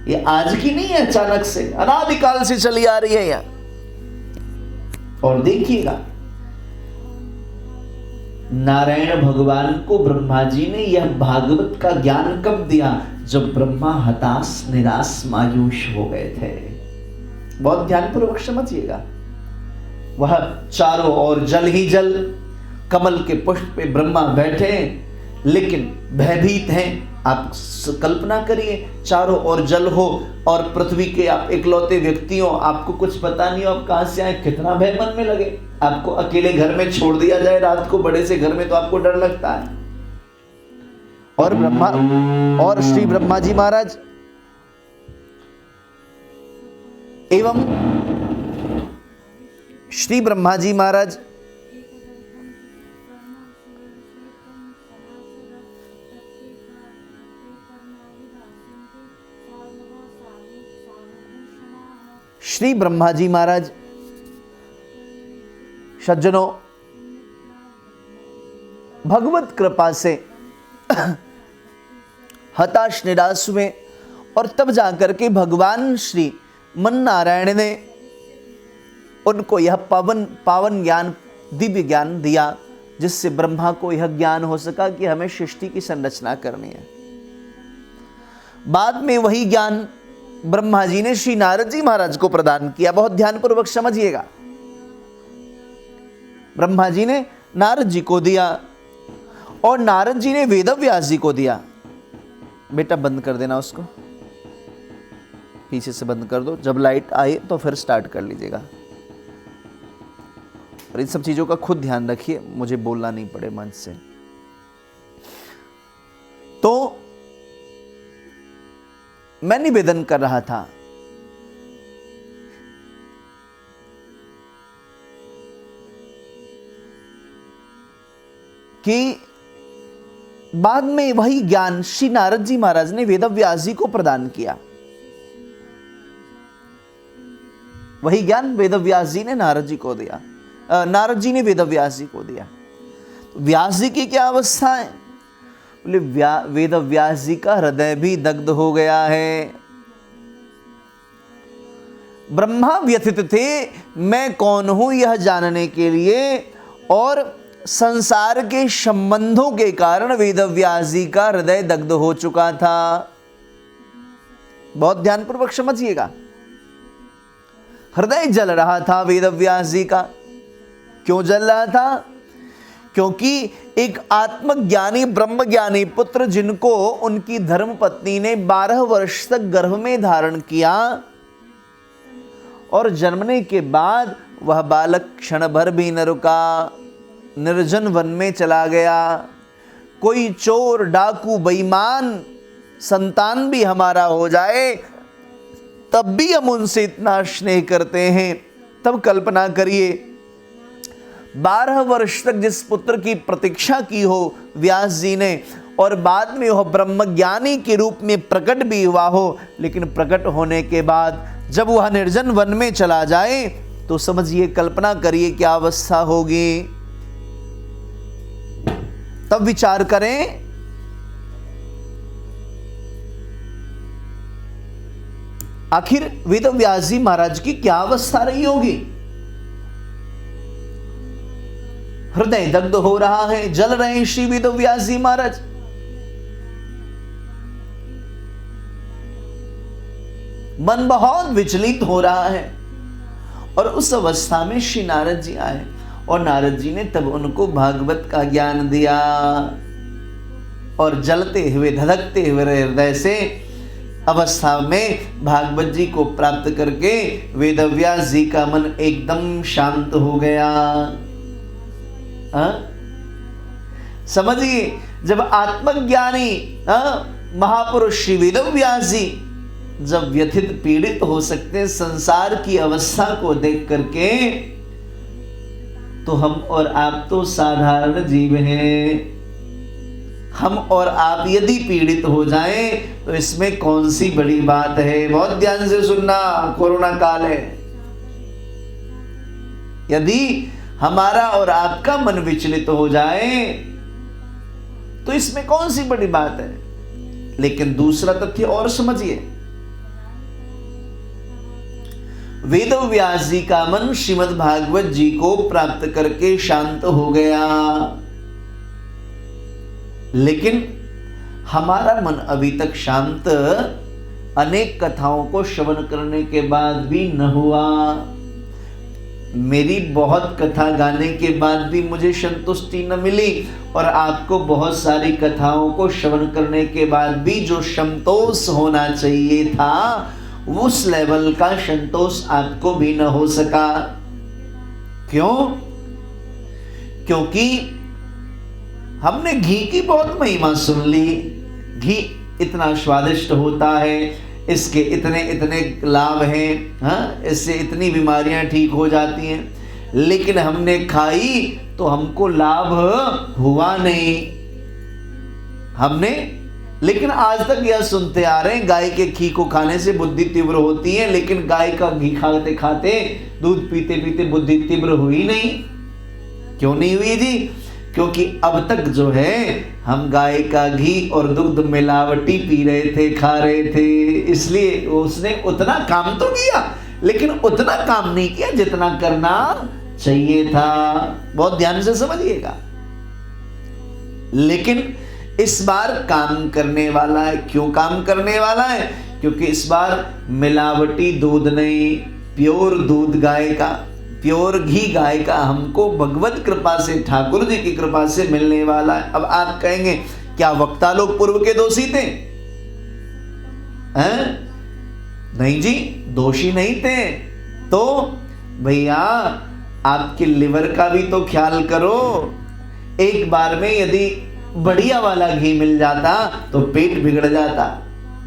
ये आज की नहीं है, अचानक से अनादिकाल से चली आ रही है यहाँ। और देखिएगा, नारायण भगवान को ब्रह्मा जी ने यह भागवत का ज्ञान कब दिया? जब ब्रह्मा हताश निराश मायूस हो गए थे। बहुत ध्यानपूर्वक समझिएगा। वह चारों ओर जल ही जल, कमल के पुष्प पे ब्रह्मा बैठे, लेकिन भयभीत हैं। आप कल्पना करिए, चारों ओर जल हो और पृथ्वी के आप इकलौते व्यक्ति हो, आपको कुछ पता नहीं हो आप कहां से आए, कितना भय मन में लगे। आपको अकेले घर में छोड़ दिया जाए रात को बड़े से घर में, तो आपको डर लगता है। और श्री ब्रह्मा जी महाराज एवं श्री ब्रह्मा जी महाराज श्री ब्रह्मा जी महाराज सज्जनों भगवत कृपा से हताश निराश हुए और तब जाकर के भगवान श्री मन नारायण ने उनको यह पावन ज्ञान, दिव्य ज्ञान दिया, जिससे ब्रह्मा को यह ज्ञान हो सका कि हमें सृष्टि की संरचना करनी है। बाद में वही ज्ञान ब्रह्मा जी ने श्री नारद जी महाराज को प्रदान किया। बहुत ध्यानपूर्वक समझिएगा। ब्रह्मा जी ने नारद जी को दिया और नारद जी ने वेदव्यास जी को दिया। बेटा बंद कर देना उसको, पीछे से बंद कर दो, जब लाइट आए तो फिर स्टार्ट कर लीजिएगा। और इन सब चीजों का खुद ध्यान रखिए, मुझे बोलना नहीं पड़े मंच से। तो मैं निवेदन कर रहा था कि बाद में वही ज्ञान श्री नारद जी महाराज ने वेदव्यास जी को प्रदान किया। वही ज्ञान वेदव्यास जी ने नारद जी को दिया, नारद जी ने वेदव्यास जी को दिया। तो व्यास जी की क्या अवस्था है? बोले वेदव्यास जी का हृदय भी दग्ध हो गया है। ब्रह्मा व्यथित थे, मैं कौन हूं यह जानने के लिए, और संसार के संबंधों के कारण वेदव्यास जी का हृदय दग्ध हो चुका था। बहुत ध्यानपूर्वक समझिएगा। हृदय जल रहा था वेदव्यास जी का। क्यों जल रहा था? क्योंकि एक आत्मज्ञानी ब्रह्मज्ञानी पुत्र जिनको उनकी धर्मपत्नी ने 12 वर्ष तक गर्भ में धारण किया और जन्मने के बाद वह बालक क्षण भर भी न रुका, निर्जन वन में चला गया। कोई चोर डाकू बेईमान संतान भी हमारा हो जाए तब भी हम उनसे इतना स्नेह करते हैं। तब कल्पना करिए 12 वर्ष तक जिस पुत्र की प्रतीक्षा की हो व्यास जी ने, और बाद में वह ब्रह्मज्ञानी के रूप में प्रकट भी हुआ हो, लेकिन प्रकट होने के बाद जब वह निर्जन वन में चला जाए तो समझिए, कल्पना करिए क्या अवस्था होगी। तब विचार करें। आखिर वेदव्यास जी महाराज की क्या अवस्था रही होगी। हृदय दग्ध हो रहा है, जल रहे हैं श्री वेदव्यास जी महाराज। मन बहुत विचलित हो रहा है। और उस अवस्था में श्री नारद जी आए और नारद जी ने तब उनको भागवत का ज्ञान दिया, और जलते हुए धधकते हुए हृदय से अवस्था में भागवत जी को प्राप्त करके वेदव्यास जी का मन एकदम शांत हो गया। समझिए, जब आत्मज्ञानी महापुरुष श्री वेदव्यास जी जब व्यथित पीड़ित हो सकते हैं संसार की अवस्था को देख करके, तो हम और आप तो साधारण जीव हैं। हम और आप यदि पीड़ित हो जाएं तो इसमें कौन सी बड़ी बात है। बहुत ध्यान से सुनना, कोरोना काल है। यदि हमारा और आपका मन विचलित हो जाए तो इसमें कौन सी बड़ी बात है। लेकिन दूसरा तथ्य और समझिए, वेदव्यास जी का मन श्रीमद् भागवत जी को प्राप्त करके शांत हो गया, लेकिन हमारा मन अभी तक शांत अनेक कथाओं को श्रवण करने के बाद भी न हुआ। मेरी बहुत कथा गाने के बाद भी मुझे संतुष्टि न मिली, और आपको बहुत सारी कथाओं को श्रवण करने के बाद भी जो संतोष होना चाहिए था, उस लेवल का संतोष आपको भी न हो सका। क्यों? क्योंकि हमने घी की बहुत महिमा सुन ली। घी इतना स्वादिष्ट होता है, इसके इतने इतने लाभ हैं, हाँ, इससे इतनी बीमारियां ठीक हो जाती हैं, लेकिन हमने खाई तो हमको लाभ हुआ नहीं। हमने लेकिन आज तक यह सुनते आ रहे हैं, गाय के घी को खाने से बुद्धि तीव्र होती है, लेकिन गाय का घी खाते खाते, दूध पीते पीते बुद्धि तीव्र हुई नहीं। क्यों नहीं हुई जी? क्योंकि अब तक जो है हम गाय का घी और दुग्ध मिलावटी पी रहे थे, खा रहे थे, इसलिए उसने उतना काम तो किया, लेकिन उतना काम नहीं किया जितना करना चाहिए था। बहुत ध्यान से समझिएगा। लेकिन इस बार काम करने वाला है। क्यों काम करने वाला है? क्योंकि इस बार मिलावटी दूध नहीं, प्योर दूध गाय का, प्योर घी गाय का हमको भगवत कृपा से, ठाकुर जी की कृपा से मिलने वाला है। अब आप कहेंगे क्या वक्ता लोग पूर्व के दोषी थे? हैं? नहीं जी, दोषी नहीं थे। तो भैया आपके लिवर का भी तो ख्याल करो। एक बार में यदि बढ़िया वाला घी मिल जाता तो पेट बिगड़ जाता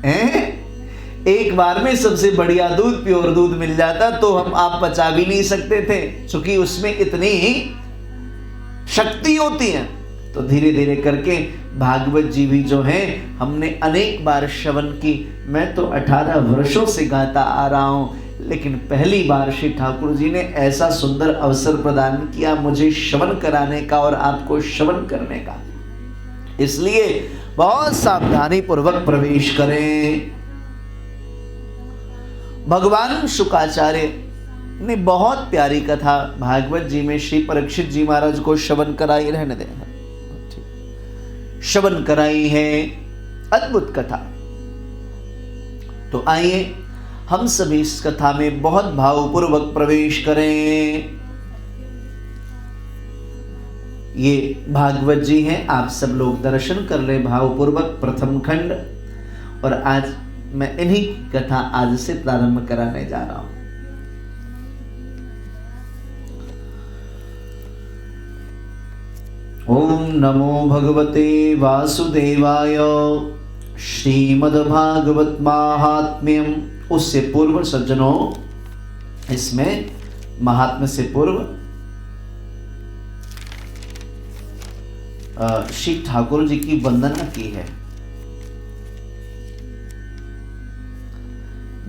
है। एक बार में सबसे बढ़िया दूध, प्योर दूध मिल जाता तो हम आप पचा भी नहीं सकते थे, क्योंकि उसमें इतनी शक्ति होती है। तो धीरे धीरे करके भागवत जी भी जो है हमने अनेक बार श्रवण की। मैं तो 18 वर्षों से गाता आ रहा हूं, लेकिन पहली बार श्री ठाकुर जी ने ऐसा सुंदर अवसर प्रदान किया मुझे श्रवण कराने का और आपको श्रवण करने का। इसलिए बहुत सावधानी पूर्वक प्रवेश करें। भगवान शुकाचार्य ने बहुत प्यारी कथा भागवत जी में श्री परीक्षित जी महाराज को श्रवण कराई, रहने दें, श्रवण कराई है, अद्भुत कथा। तो आइए हम सभी इस कथा में बहुत भावपूर्वक प्रवेश करें। ये भागवत जी हैं, आप सब लोग दर्शन कर ले भावपूर्वक, प्रथम खंड। और आज मैं इन्हीं की कथा आज से प्रारंभ कराने जा रहा हूं। ओम नमो भगवते वासुदेवाय। श्रीमद्भागवत महात्म्यम। उससे पूर्व सज्जनों, इसमें महात्म्य से पूर्व श्री ठाकुर जी की वंदना की है,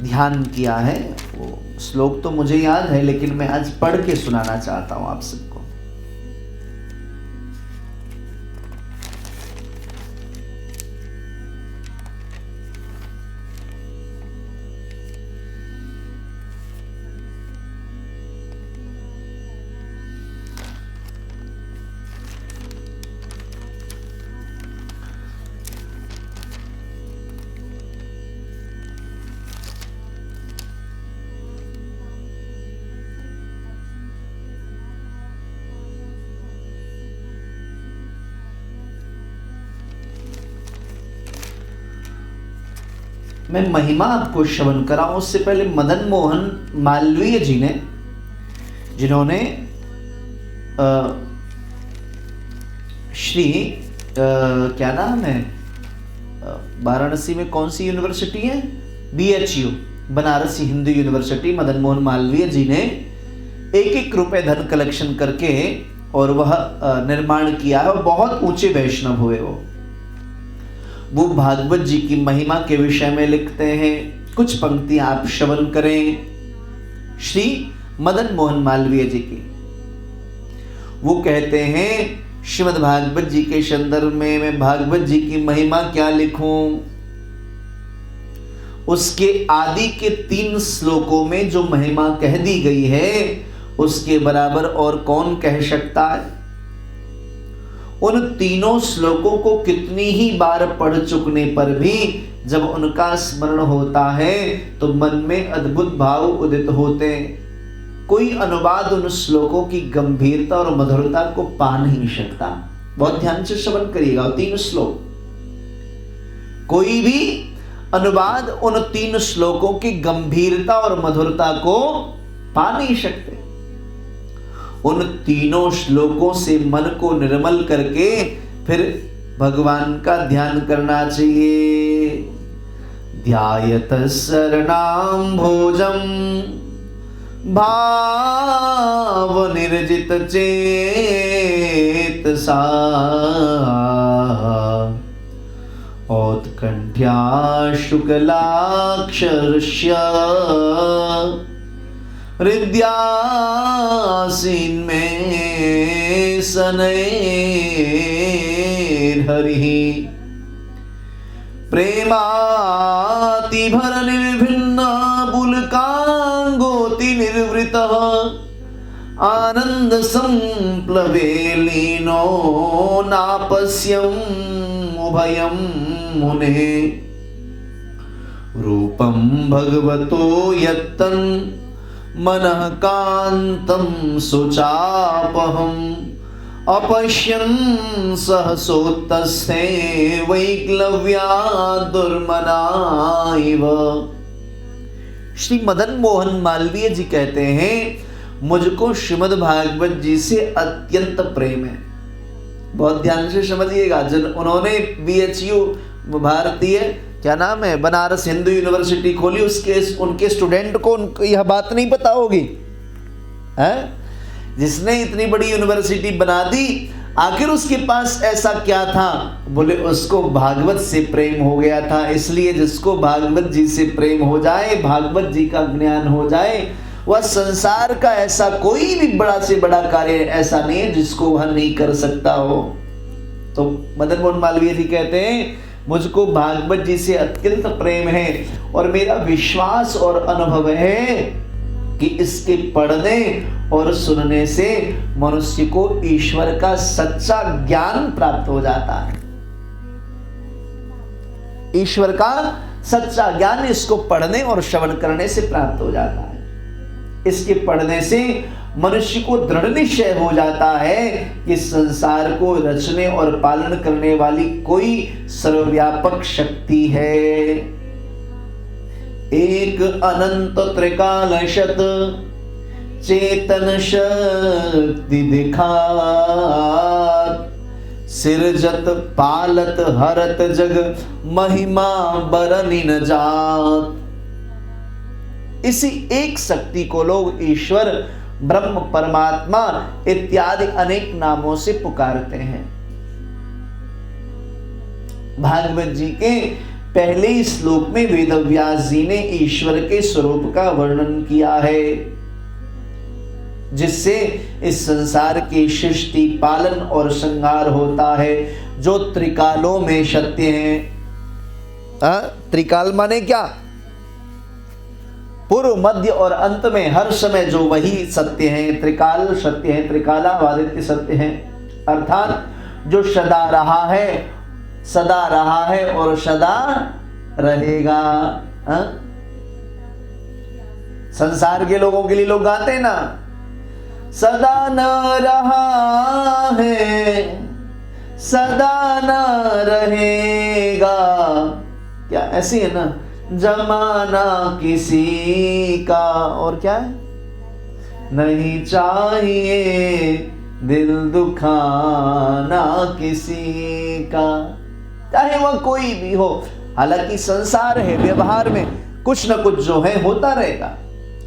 ध्यान किया है। वो श्लोक तो मुझे याद है, लेकिन मैं आज पढ़ के सुनाना चाहता हूं आप सबको। मैं महिमा आपको श्रवण कराऊं उससे पहले मदन मोहन मालवीय जी ने, जिन्होंने श्री क्या नाम है, वाराणसी में कौन सी यूनिवर्सिटी है, BHU, बनारस हिंदू यूनिवर्सिटी, मदन मोहन मालवीय जी ने 1-1 रुपए धन कलेक्शन करके और वह निर्माण किया है। और बहुत ऊंचे वैष्णव हुए वो भागवत जी की महिमा के विषय में लिखते हैं। कुछ पंक्तियां आप श्रवण करें श्री मदन मोहन मालवीय जी की। वो कहते हैं श्रीमद् भागवत जी के संदर्भ में मैं भागवत जी की महिमा क्या लिखूं। उसके आदि के 3 श्लोकों में जो महिमा कह दी गई है उसके बराबर और कौन कह सकता है। उन तीनों श्लोकों को कितनी ही बार पढ़ चुकने पर भी जब उनका स्मरण होता है तो मन में अद्भुत भाव उदित होते हैं। कोई अनुवाद उन श्लोकों की गंभीरता और मधुरता को पा नहीं सकता। बहुत ध्यान से श्रवण करिएगा। 3 श्लोक, कोई भी अनुवाद उन 3 श्लोकों की गंभीरता और मधुरता को पा नहीं सकते। उन तीनों श्लोकों से मन को निर्मल करके फिर भगवान का ध्यान करना चाहिए। ध्यायत शरणाम भोजम भाव निर्जित चेतसा औत्कंठ्या शुक्लाक्षरस्य हृदयासीन में शनैर्हरिः प्रेमाति भर निर्भिन्न पुलकांगोति निर्वृतः आनंद संप्लवे लीनो नापस्यम् उभयं मुने रूपं भगवतो यत्तन् मनः कान्तं सुचापहम् अपश्यन् सहसोत्तस्थे वैक्लव्या दुर्मनाइव। श्री मदन मोहन मालवीय जी कहते हैं, मुझको श्रीमद् भागवत जी से अत्यंत प्रेम है। बहुत ध्यान से समझिएगा। उन्होंने BHU भारतीय क्या नाम है बनारस हिंदू यूनिवर्सिटी खोली, उनके स्टूडेंट को यह बात नहीं पता होगी है? जिसने इतनी बड़ी यूनिवर्सिटी बना दी, आखिर उसके पास ऐसा क्या था? बोले उसको भागवत से प्रेम हो गया था। इसलिए जिसको भागवत जी से प्रेम हो जाए, भागवत जी का ज्ञान हो जाए, वह संसार का ऐसा कोई भी बड़ा से बड़ा कार्य ऐसा नहीं है जिसको वह नहीं कर सकता हो। तो मदन मोहन मालवीय जी कहते हैं, मुझको भागवत जी से अत्यंत प्रेम है और मेरा विश्वास और अनुभव है कि इसके पढ़ने और सुनने से मनुष्य को ईश्वर का सच्चा ज्ञान प्राप्त हो जाता है। ईश्वर का सच्चा ज्ञान इसको पढ़ने और श्रवण करने से प्राप्त हो जाता है। इसके पढ़ने से मनुष्य को दृढ़ निश्चय हो जाता है कि संसार को रचने और पालन करने वाली कोई सर्वव्यापक शक्ति है। एक अनंत त्रिकाल शत चेतन शक्ति दिखात सिरजत पालत हरत जग महिमा बरनी न जात। इसी एक शक्ति को लोग ईश्वर, ब्रह्म, परमात्मा इत्यादि अनेक नामों से पुकारते हैं। भागवत जी के पहले ही श्लोक में वेदव्यास जी ने ईश्वर के स्वरूप का वर्णन किया है, जिससे इस संसार की सृष्टि, पालन और संहार होता है, जो त्रिकालों में सत्य है। त्रिकाल माने क्या? पूर्व, मध्य और अंत में हर समय जो वही सत्य है। त्रिकाल सत्य है, त्रिकालावादित्य सत्य है, अर्थात जो सदा रहा है और सदा रहेगा। संसार के लोगों के लिए लोग गाते हैं ना, सदा न रहा है सदा न रहेगा, क्या ऐसी है ना, जमाना किसी का, और क्या है, नहीं चाहिए दिल दुखाना किसी का, चाहे वह कोई भी हो। हालांकि संसार है, व्यवहार में कुछ न कुछ जो है होता रहेगा,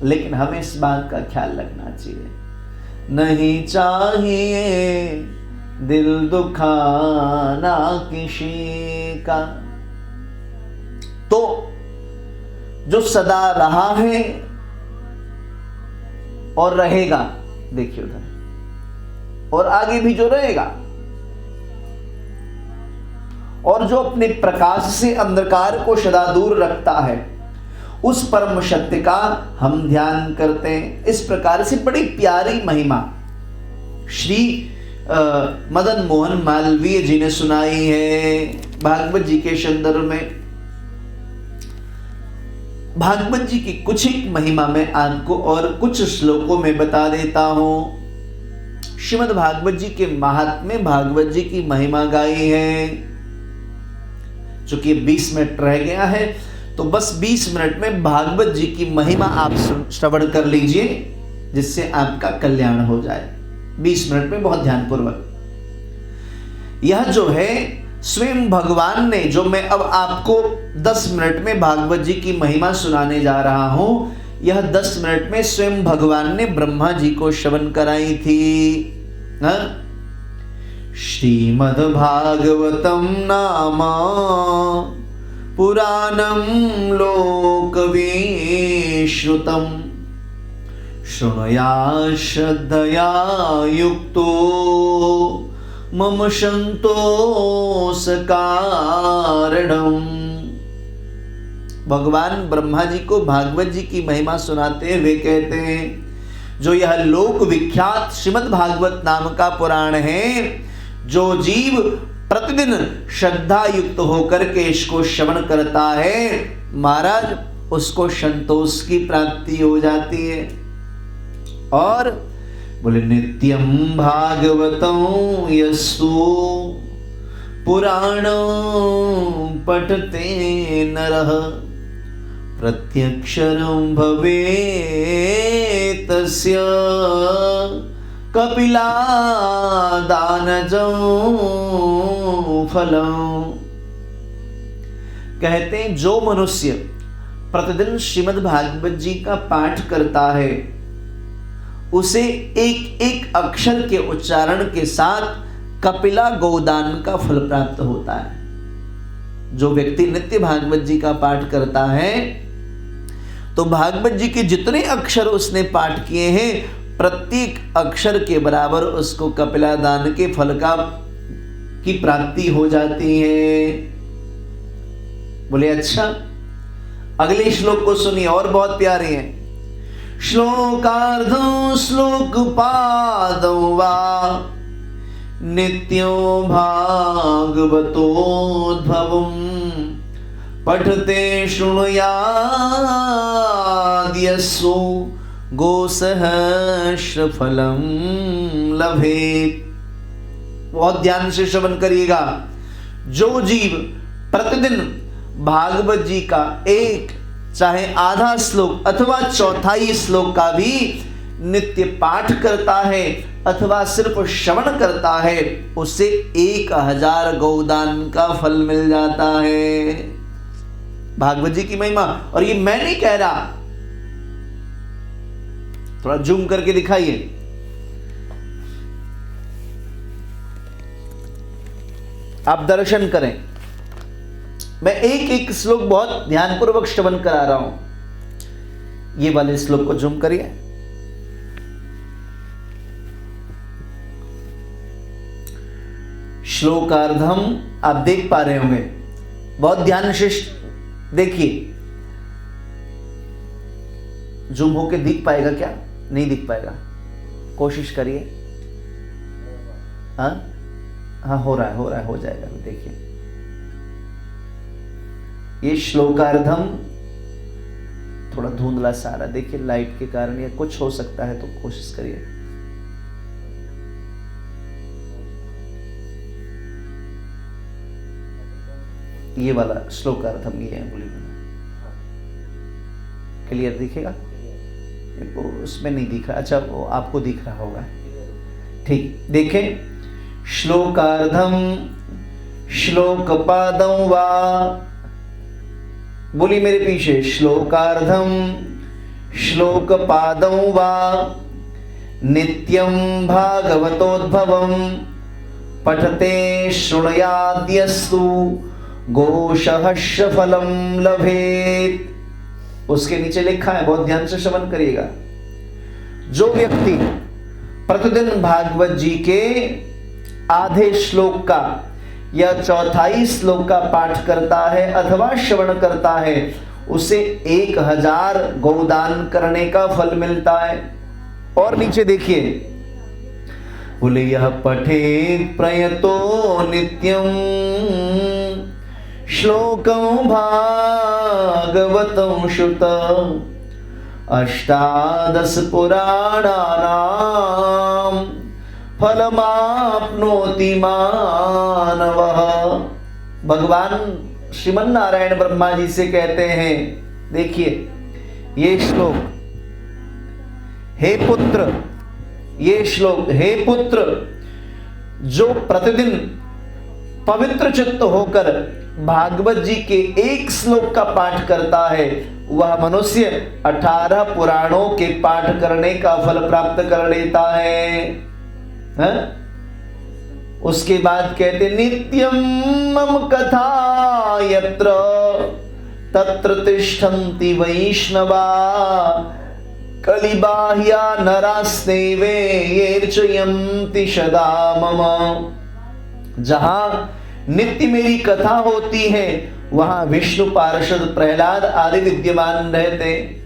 लेकिन हमें इस बात का ख्याल रखना चाहिए, नहीं चाहिए दिल दुखाना किसी का। तो जो सदा रहा है और रहेगा, देखिए उधर, और आगे भी जो रहेगा, और जो अपने प्रकाश से अंधकार को सदा दूर रखता है, उस परम सत्य का हम ध्यान करते हैं। इस प्रकार से बड़ी प्यारी महिमा श्री मदन मोहन मालवीय जी ने सुनाई है भागवत जी के संदर्भ में। भागवत जी की कुछ एक महिमा में आपको और कुछ श्लोकों में बता देता हूं। श्रीमद् भागवत जी के महात्म्य भागवत जी की महिमा गाई है। चूंकि 20 मिनट रह गया है तो बस 20 मिनट में भागवत जी की महिमा आप श्रवण कर लीजिए, जिससे आपका कल्याण हो जाए। 20 मिनट में बहुत ध्यानपूर्वक। यह जो है स्वयं भगवान ने, जो मैं अब आपको 10 मिनट में भागवत जी की महिमा सुनाने जा रहा हूं, यह 10 मिनट में स्वयं भगवान ने ब्रह्मा जी को श्रवण कराई थी। श्रीमद्भागवतम नाम पुराणं लोकविश्रुतं शृणुयात् श्रद्धया युक्तो मम संतोषकारणम्। भगवान ब्रह्मा जी को भागवत जी की महिमा सुनाते हुए कहते हैं, जो यह लोक विख्यात श्रीमद् भागवत नाम का पुराण है, जो जीव प्रतिदिन श्रद्धा युक्त होकर के इसको श्रवण करता है, महाराज उसको संतोष की प्राप्ति हो जाती है। और बोले नित्यं भागवतं यस्तु पुराणं पठते नरः प्रत्यक्षरं भवेत् तस्य कपिलादानजं फलम्। कहते हैं जो मनुष्य प्रतिदिन श्रीमद् भागवत जी का पाठ करता है, उसे एक एक अक्षर के उच्चारण के साथ कपिला गोदान का फल प्राप्त होता है। जो व्यक्ति नित्य भागवत जी का पाठ करता है, तो भागवत जी के जितने अक्षर उसने पाठ किए हैं, प्रत्येक अक्षर के बराबर उसको कपिला दान के फल की प्राप्ति हो जाती है। बोले अच्छा, अगले श्लोक को सुनिए, और बहुत प्यारे हैं। श्लोकार्धं श्लोकपादं वा नित्यो भागवतोद्भवम् पठते शृणुयाद्यस्सु गोसहस्रफलं लभेत्। बहुत ध्यान से श्रवण करिएगा। जो जीव प्रतिदिन भागवत जी का एक, चाहे आधा श्लोक अथवा चौथाई श्लोक का भी नित्य पाठ करता है अथवा सिर्फ श्रवण करता है, उसे 1000 गौदान का फल मिल जाता है। भागवत जी की महिमा। और ये मैं नहीं कह रहा, थोड़ा जूम करके दिखाइए। आप दर्शन करें। मैं एक एक श्लोक बहुत ध्यानपूर्वक श्रवण करा रहा हूं। ये वाले श्लोक को जूम करिए। श्लोकार्धम आप देख पा रहे होंगे, बहुत ध्यान से देखिए। जूम होके दिख पाएगा क्या? नहीं दिख पाएगा, कोशिश करिए। हाँ, हो रहा है, हो जाएगा। देखिए ये श्लोकार्धम थोड़ा धुंधला सारा, देखिए लाइट के कारण या कुछ हो सकता है, तो कोशिश करिए। ये वाला श्लोकार्धम ये है, बोलिए क्लियर दिखेगा? उसमें नहीं दिख रहा। अच्छा, वो आपको दिख रहा होगा। ठीक, देखें। श्लोकार्धम श्लोकपादं वा, बोली मेरे पीछे। श्लोकार्धम श्लोकपादं वा नित्यं भागवतोद्भवं पठते शृणुयाद्यस्तु गोसहस्रफलं लभेत्। उसके नीचे लिखा है, बहुत ध्यान से श्रवण करिएगा। जो व्यक्ति प्रतिदिन भागवत जी के आधे श्लोक का या चौथाई श्लोक का पाठ करता है अथवा श्रवण करता है, उसे 1000 गौदान करने का फल मिलता है। और नीचे देखिए, बोले यह पठेत् प्रयतो नित्यं श्लोकं भागवतोद्भवम् भागवतं श्रुत अष्टादश पुराणानां फलमाप्नोति मानवः। भगवान श्रीमन नारायण ब्रह्मा जी से कहते हैं, देखिए ये श्लोक, हे पुत्र, ये श्लोक, हे पुत्र, जो प्रतिदिन पवित्र चित्त होकर भागवत जी के एक श्लोक का पाठ करता है, वह मनुष्य 18 पुराणों के पाठ करने का फल प्राप्त कर लेता है। उसके बाद कहते, नित्यम मम कथा यत्र तत्र तिष्ठन्ति वैष्णवा कलिबाह्या नरास्तेवे येर्चयन्ति सदा मम। जहां नित्य मेरी कथा होती है, वहां विष्णु पार्षद प्रहलाद आदि विद्यमान रहते।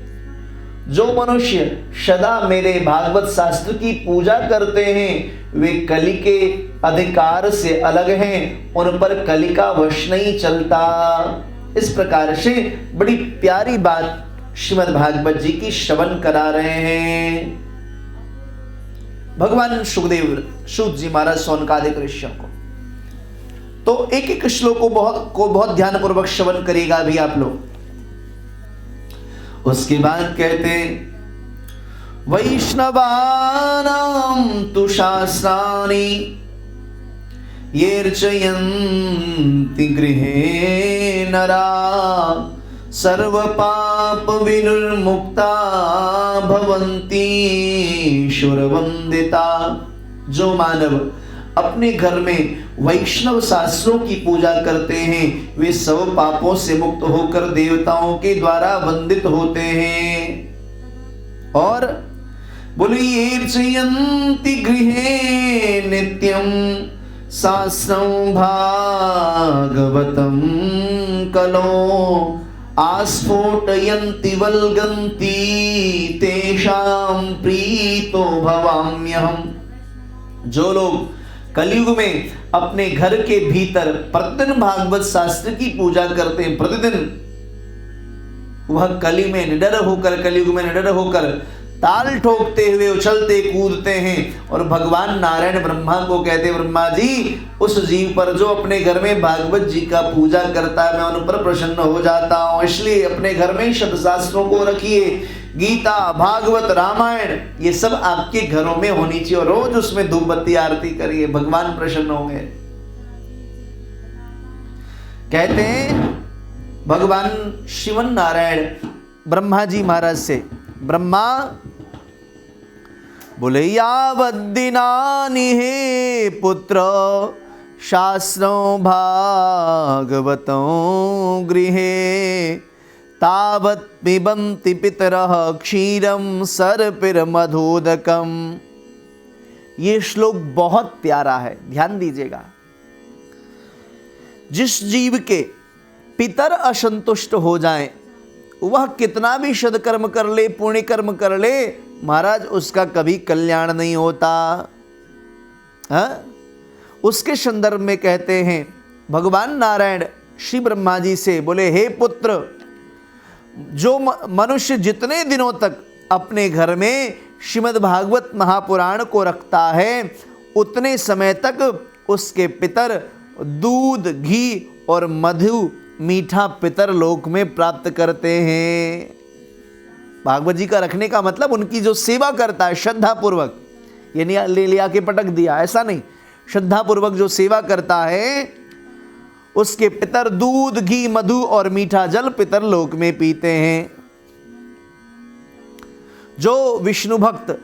जो मनुष्य सदा मेरे भागवत शास्त्र की पूजा करते हैं, वे कलि के अधिकार से अलग हैं, उन पर कलि का वश नहीं चलता। इस प्रकार से बड़ी प्यारी बात श्रीमद् भागवत जी की श्रवण करा रहे हैं भगवान सुखदेव सूत जी महाराज सौनकादिक ऋषियों को। तो एक एक श्लोक को बहुत ध्यान पूर्वक श्रवण करेगा भी आप लोग। उसके बाद कहते, वैष्णवानां तु शास्त्राणि येर्चयन्ति गृहे नरा सर्व पाप विनिर्मुक्ता भवन्ति शुरवंदिता। जो मानव अपने घर में वैष्णव शास्त्रों की पूजा करते हैं, वे सब पापों से मुक्त होकर देवताओं के द्वारा वंदित होते हैं। और बोलिए गृहे नित्यं शास्त्रं भागवतं कलो आस्फोटयन्ति वल्गन्ति तेषां प्रीतो भवाम्यहम्। जो लोग कलयुग में अपने घर के भीतर प्रतिदिन भागवत शास्त्र की पूजा करते हैं, प्रतिदिन वह कलयुग में निडर होकर ताल ठोकते हुए उछलते कूदते हैं और भगवान नारायण ब्रह्मा को कहते, ब्रह्मा जी, उस जीव पर जो अपने घर में भागवत जी का पूजा करता है, मैं उन पर प्रसन्न हो जाता हूं। इसलिए अपने घर में शब्दशास्त्रों को रखिए, गीता, भागवत, रामायण, ये सब आपके घरों में होनी चाहिए और रोज उसमें धूप बत्ती आरती करिए, भगवान प्रसन्न होंगे। कहते हैं भगवान श्रीमन नारायण ब्रह्मा जी महाराज से, ब्रह्मा बोले, यावद्दिनानि हे पुत्र शास्त्रं भागवतं गृहे तावत् पिबन्ति पितरः क्षीरं सर्पिर्मधुदकम्। ये श्लोक बहुत प्यारा है, ध्यान दीजिएगा। जिस जीव के पितर असंतुष्ट हो जाएं, वह कितना भी सदकर्म कर ले, पुण्य कर्म कर ले, महाराज उसका कभी कल्याण नहीं होता। उसके संदर्भ में कहते हैं भगवान नारायण श्री ब्रह्मा जी से बोले, हे पुत्र, जो मनुष्य जितने दिनों तक अपने घर में श्रीमद् भागवत महापुराण को रखता है, उतने समय तक उसके पितर दूध, घी और मधु, मीठा पितर लोक में प्राप्त करते हैं। भागवत जी का रखने का मतलब उनकी जो सेवा करता है श्रद्धा पूर्वक, ये नहीं ले लिया के पटक दिया, ऐसा नहीं, श्रद्धा पूर्वक जो सेवा करता है, उसके पितर दूध, घी, मधु और मीठा जल पितर लोक में पीते हैं। जो विष्णु भक्त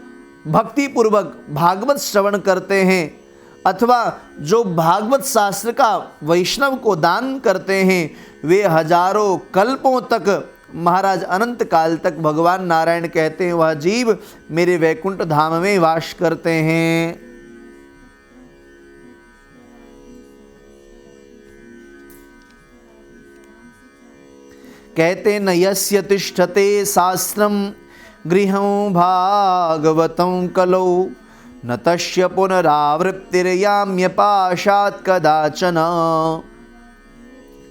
भक्ति पूर्वक भागवत श्रवण करते हैं अथवा जो भागवत शास्त्र का वैष्णव को दान करते हैं, वे हजारों कल्पों तक, महाराज अनंत काल तक, भगवान नारायण कहते हैं, वह जीव मेरे वैकुंठ धाम में वास करते हैं। कहते न यस्य तिष्ठते शास्त्रम गृहं भागवतं कलौ न तस्य पुनरावृत्तिर्याम्यपाशात् कदाचन।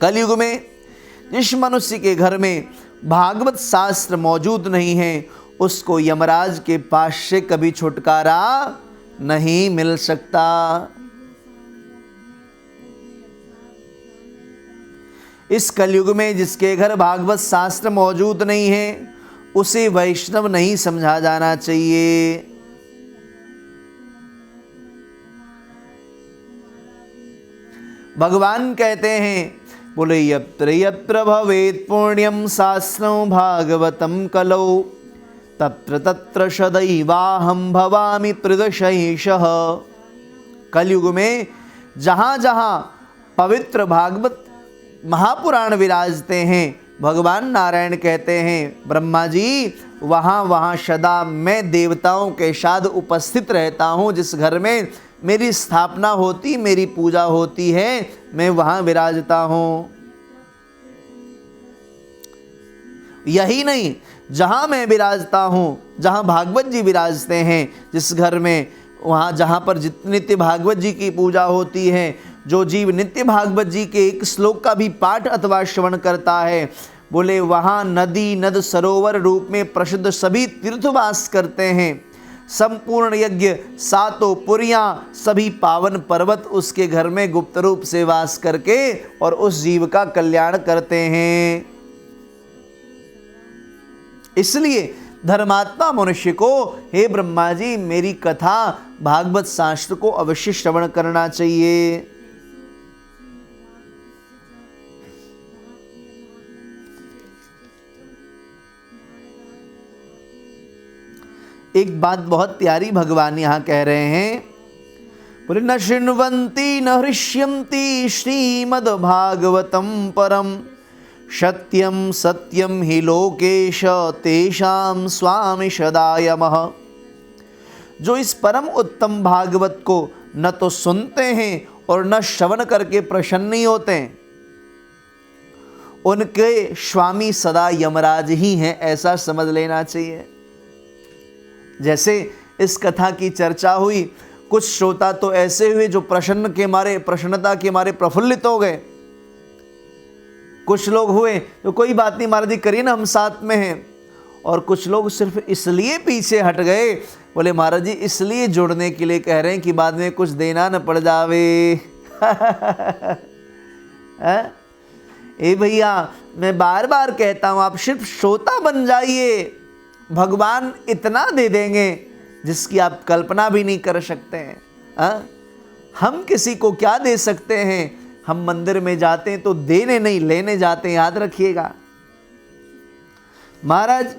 कलयुग में जिस मनुष्य के घर में भागवत शास्त्र मौजूद नहीं है उसको यमराज के पास से कभी छुटकारा नहीं मिल सकता। इस कलयुग में जिसके घर भागवत शास्त्र मौजूद नहीं है उसे वैष्णव नहीं समझा जाना चाहिए। भगवान कहते हैं, बोले यत्र यत्र भवेत् पुण्यम शास्त्रं भागवतम कलौ तत्र तत्र सदैवाहं भवामि त्रिदशैषः। कलयुग में जहाँ जहाँ पवित्र भागवत महापुराण विराजते हैं, भगवान नारायण कहते हैं ब्रह्मा जी वहाँ वहाँ सदा मैं देवताओं के साथ उपस्थित रहता हूँ। जिस घर में मेरी स्थापना होती, मेरी पूजा होती है, मैं वहाँ विराजता हूँ। यही नहीं, जहाँ मैं विराजता हूँ, जहाँ भागवत जी विराजते हैं, जिस घर में वहाँ जहाँ पर नित्य भागवत जी की पूजा होती है, जो जीव नित्य भागवत जी के एक श्लोक का भी पाठ अथवा श्रवण करता है, बोले वहाँ नदी नद सरोवर रूप में प्रसिद्ध सभी तीर्थवास करते हैं। संपूर्ण यज्ञ सातों पुरियाँ सभी पावन पर्वत उसके घर में गुप्त रूप से वास करके और उस जीव का कल्याण करते हैं। इसलिए धर्मात्मा मनुष्य को, हे ब्रह्मा जी मेरी कथा भागवत शास्त्र को अवश्य श्रवण करना चाहिए। एक बात बहुत प्यारी भगवान यहाँ कह रहे हैं, बोले न शृण्वन्ति न हृष्यन्ति श्रीमद्भागवतं परम सत्यम सत्यम हि लोकेश तेषां स्वामी सदायमः। जो इस परम उत्तम भागवत को न तो सुनते हैं और न श्रवण करके प्रसन्न नहीं होते हैं, उनके स्वामी सदा यमराज ही हैं, ऐसा समझ लेना चाहिए। जैसे इस कथा की चर्चा हुई, कुछ श्रोता तो ऐसे हुए जो प्रसन्नता के मारे प्रफुल्लित हो गए। कुछ लोग हुए तो कोई बात नहीं महाराज जी करिए ना, हम साथ में हैं। और कुछ लोग सिर्फ इसलिए पीछे हट गए, बोले महाराज जी इसलिए जुड़ने के लिए कह रहे हैं कि बाद में कुछ देना न पड़ जावे। ए भैया मैं बार बार कहता हूँ आप सिर्फ श्रोता बन जाइए, भगवान इतना दे देंगे जिसकी आप कल्पना भी नहीं कर सकते हैं। हम किसी को क्या दे सकते हैं? हम मंदिर में जाते हैं तो देने नहीं लेने जाते हैं, याद रखिएगा। महाराज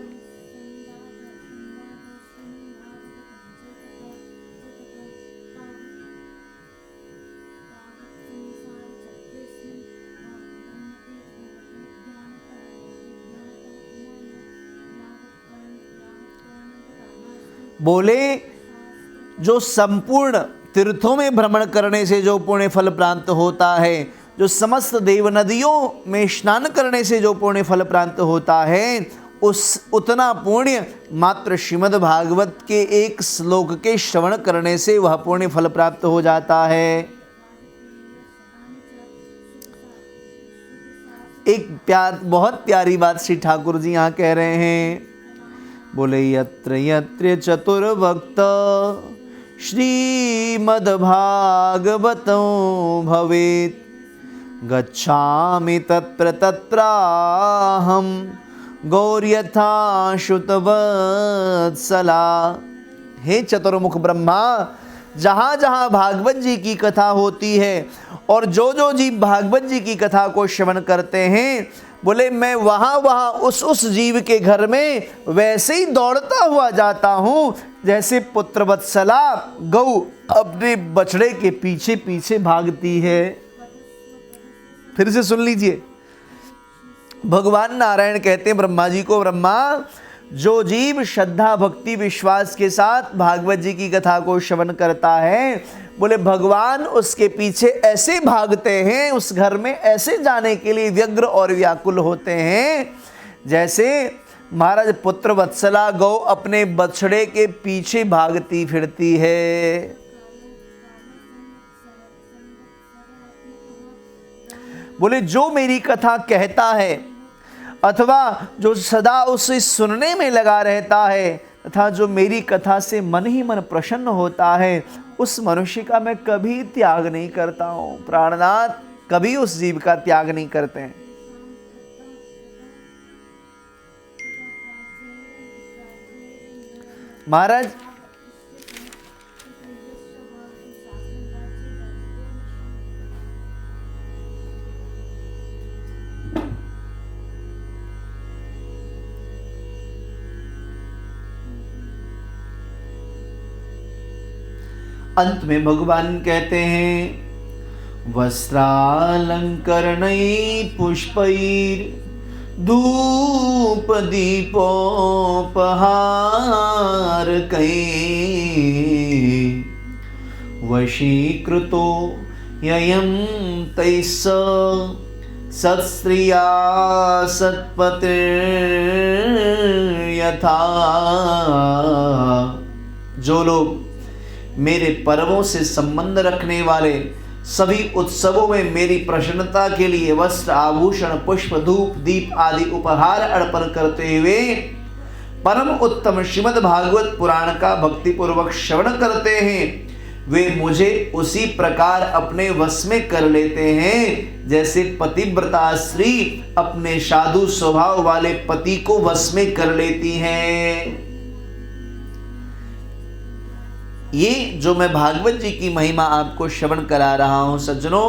बोले जो संपूर्ण तीर्थों में भ्रमण करने से जो पुण्य फल प्राप्त होता है, जो समस्त देव नदियों में स्नान करने से जो पुण्य फल प्राप्त होता है, उस उतना पुण्य मात्र श्रीमद् भागवत के एक श्लोक के श्रवण करने से वह पुण्य फल प्राप्त हो जाता है। एक बहुत प्यारी बात श्री ठाकुर जी यहाँ कह रहे हैं, बोले यत्र यत्र चतुर्भक्त श्रीमद्भागवतो भवेत् गच्छामि तत्र तत्राहं गौर्यथा श्रुतवत्सला। हे चतुर्मुख ब्रह्मा, जहाँ जहाँ भागवत जी की कथा होती है और जो जो जीव भागवत जी की कथा को श्रवण करते हैं, बोले मैं वहाँ वहाँ उस जीव के घर में वैसे ही दौड़ता हुआ जाता हूँ जैसे पुत्र वत्सला गौ अपने बछड़े के पीछे पीछे भागती है। फिर से सुन लीजिए, भगवान नारायण कहते हैं ब्रह्मा जी को, ब्रह्मा जो जीव श्रद्धा भक्ति विश्वास के साथ भागवत जी की कथा को श्रवण करता है, बोले भगवान उसके पीछे ऐसे भागते हैं, उस घर में ऐसे जाने के लिए व्यग्र और व्याकुल होते हैं जैसे महाराज पुत्र वत्सला गौ अपने बछड़े के पीछे भागती फिरती है। बोले जो मेरी कथा कहता है अथवा जो सदा उसे सुनने में लगा रहता है तथा जो मेरी कथा से मन ही मन प्रसन्न होता है, उस मनुष्य का मैं कभी त्याग नहीं करता हूं। प्राणनाथ कभी उस जीव का त्याग नहीं करते हैं। महाराज अंत में भगवान कहते हैं वस्त्रालंकरणै पुष्पैर धूप दीपोपहार कै वशीकृतो ययं तैस्स सत्स्त्रिया सत्पतिर्यथा। जो लोग मेरे पर्वों से संबंध रखने वाले सभी उत्सवों में मेरी प्रसन्नता के लिए वस्त्र आभूषण पुष्प धूप दीप आदि उपहार अर्पण करते हुए परम उत्तम श्रीमद् भागवत पुराण का भक्ति पूर्वक श्रवण करते हैं, वे मुझे उसी प्रकार अपने वश में कर लेते हैं जैसे पतिव्रता स्त्री अपने साधु स्वभाव वाले पति को वश में कर लेती हैं। ये जो मैं भागवत जी की महिमा आपको श्रवण करा रहा हूं सज्जनों,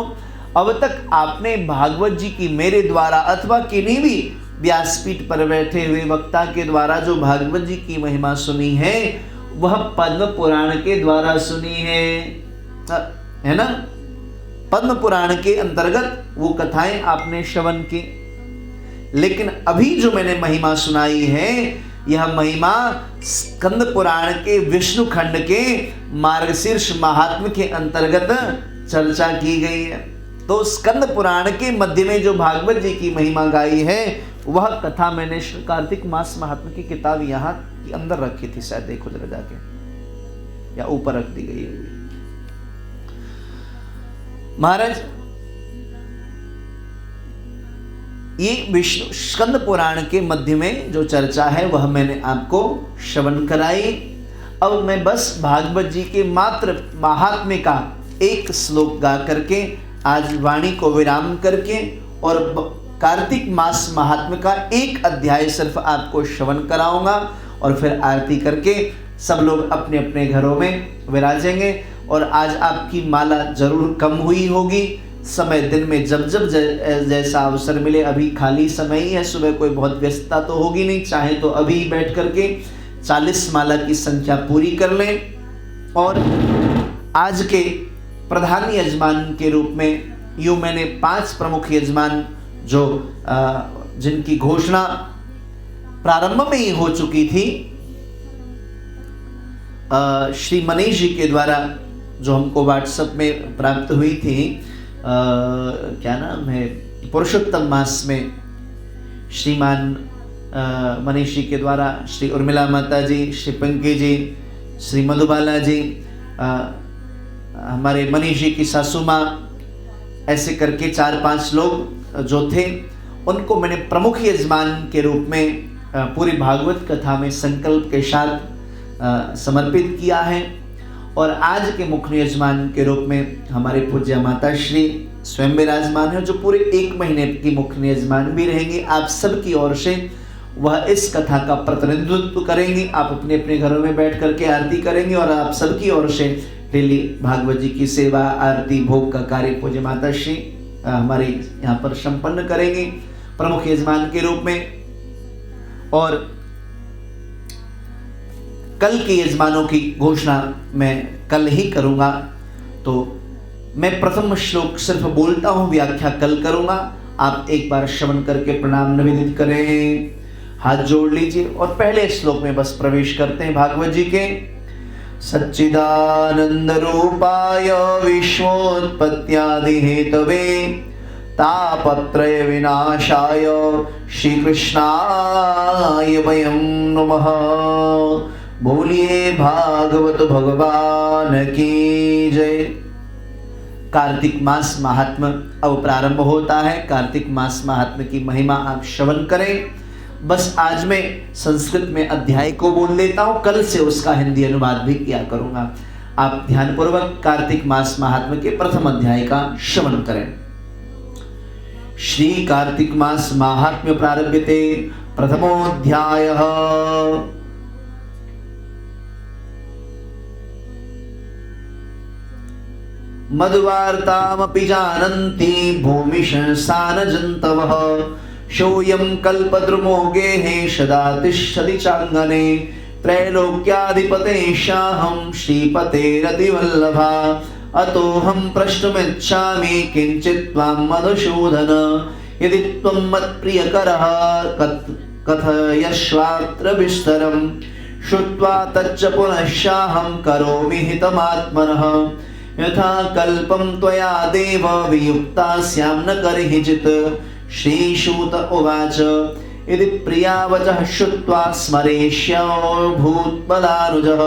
अब तक आपने भागवत जी की मेरे द्वारा अथवा किन्हीं भी व्यासपीठ पर बैठे हुए वक्ता के द्वारा जो भागवत जी की महिमा सुनी है वह पद्म पुराण के द्वारा सुनी है ना। पद्म पुराण के अंतर्गत वो कथाएं आपने श्रवण की, लेकिन अभी जो मैंने महिमा सुनाई है यह महिमा स्कंद पुराण के विष्णु खंड के मार्गशीर्ष महात्म्य के अंतर्गत चर्चा की गई है। तो स्कंद पुराण के मध्य में जो भागवत जी की महिमा गाई है वह कथा मैंने कार्तिक मास महात्म्य की किताब यहाँ के अंदर रखी थी, शायद देखो जरा जाके, या ऊपर रख दी गई है। महाराज ये विष्णु स्कंद पुराण के मध्य में जो चर्चा है वह मैंने आपको श्रवण कराई। अब मैं बस भागवत जी के मात्र महात्म्य का एक श्लोक गा करके आज वाणी को विराम करके और कार्तिक मास महात्म्य का एक अध्याय सिर्फ आपको श्रवण कराऊंगा और फिर आरती करके सब लोग अपने अपने घरों में विराजेंगे। और आज आपकी माला जरूर कम हुई होगी। समय दिन में जब जब जैसा अवसर मिले, अभी खाली समय ही है, सुबह कोई बहुत व्यस्तता तो होगी नहीं, चाहे तो अभी बैठ करके 40 माला की संख्या पूरी कर लें। और आज के प्रधान यजमान के रूप में यूँ मैंने 5 प्रमुख यजमान जो जिनकी घोषणा प्रारंभ में ही हो चुकी थी, श्री मनीष जी के द्वारा जो हमको व्हाट्सएप में प्राप्त हुई थी, क्या नाम है, पुरुषोत्तम मास में श्रीमान मनीष जी के द्वारा श्री उर्मिला माता जी, श्री पंकी जी, श्री मधुबाला जी, हमारे मनीष जी की सासू माँ, ऐसे करके 4-5 लोग जो थे उनको मैंने प्रमुख यजमान के रूप में पूरी भागवत कथा में संकल्प के साथ समर्पित किया है। और आज के मुख्य यजमान के रूप में हमारे पूज्य माता श्री स्वयं विराजमान है, जो पूरे 1 महीने की मुख्य यजमान भी रहेंगे। आप सबकी ओर से वह इस कथा का प्रतिनिधित्व करेंगे। आप अपने अपने घरों में बैठ करके आरती करेंगे और आप सबकी ओर से डेली भागवत जी की सेवा आरती भोग का कार्य पूज्य माता श्री हमारे यहाँ पर संपन्न करेंगे प्रमुख यजमान के रूप में। और कल के यजमानों की घोषणा मैं कल ही करूंगा, तो मैं प्रथम श्लोक सिर्फ बोलता हूं, व्याख्या कल करूंगा। आप एक बार श्रवण करके प्रणाम निवेदित करें, हाथ जोड़ लीजिए और पहले श्लोक में बस प्रवेश करते हैं भागवत जी के। सच्चिदानंद रूपाय विश्वोत्पत्त्यादि हेतवे तापत्रय विनाशाय श्री कृष्णाय वयं नमः। बोलिए भागवत भगवान की जय। कार्तिक मास महात्म्य अब प्रारंभ होता है। कार्तिक मास महात्म्य की महिमा आप श्रवण करें। बस आज मैं संस्कृत में अध्याय को बोल देता हूँ, कल से उसका हिंदी अनुवाद भी किया करूंगा। आप ध्यानपूर्वक कार्तिक मास महात्म्य के प्रथम अध्याय का श्रवण करें। श्री कार्तिक मास महात्म्य प्रारभ्यते। प्रथमोऽध्यायः। मद्वार्तामपि जानन्ति भूमिशंसानजन्तवः। सोऽयं कल्पद्रुमो गेहे सदा तिष्ठति चाङ्गने। त्रैलोक्याधिपतेशाहं श्रीपतेरतिवल्लभा। अतोऽहं प्रष्टुमिच्छामि किञ्चित् त्वां मधुसूदन। यदि त्वं मत्प्रियकरः कथयश्वात्र विस्तरम्। श्रुत्वा तच्च पुनश्चाहं करोमि हितमात्मनः। यथा कल्पं त्वया देव वियुक्ता स्यां न कर्हिचित्। श्रीसूत उवाच यदि प्रियावचः श्रुत्वा स्मरेष्योऽभूत्बलानुजः।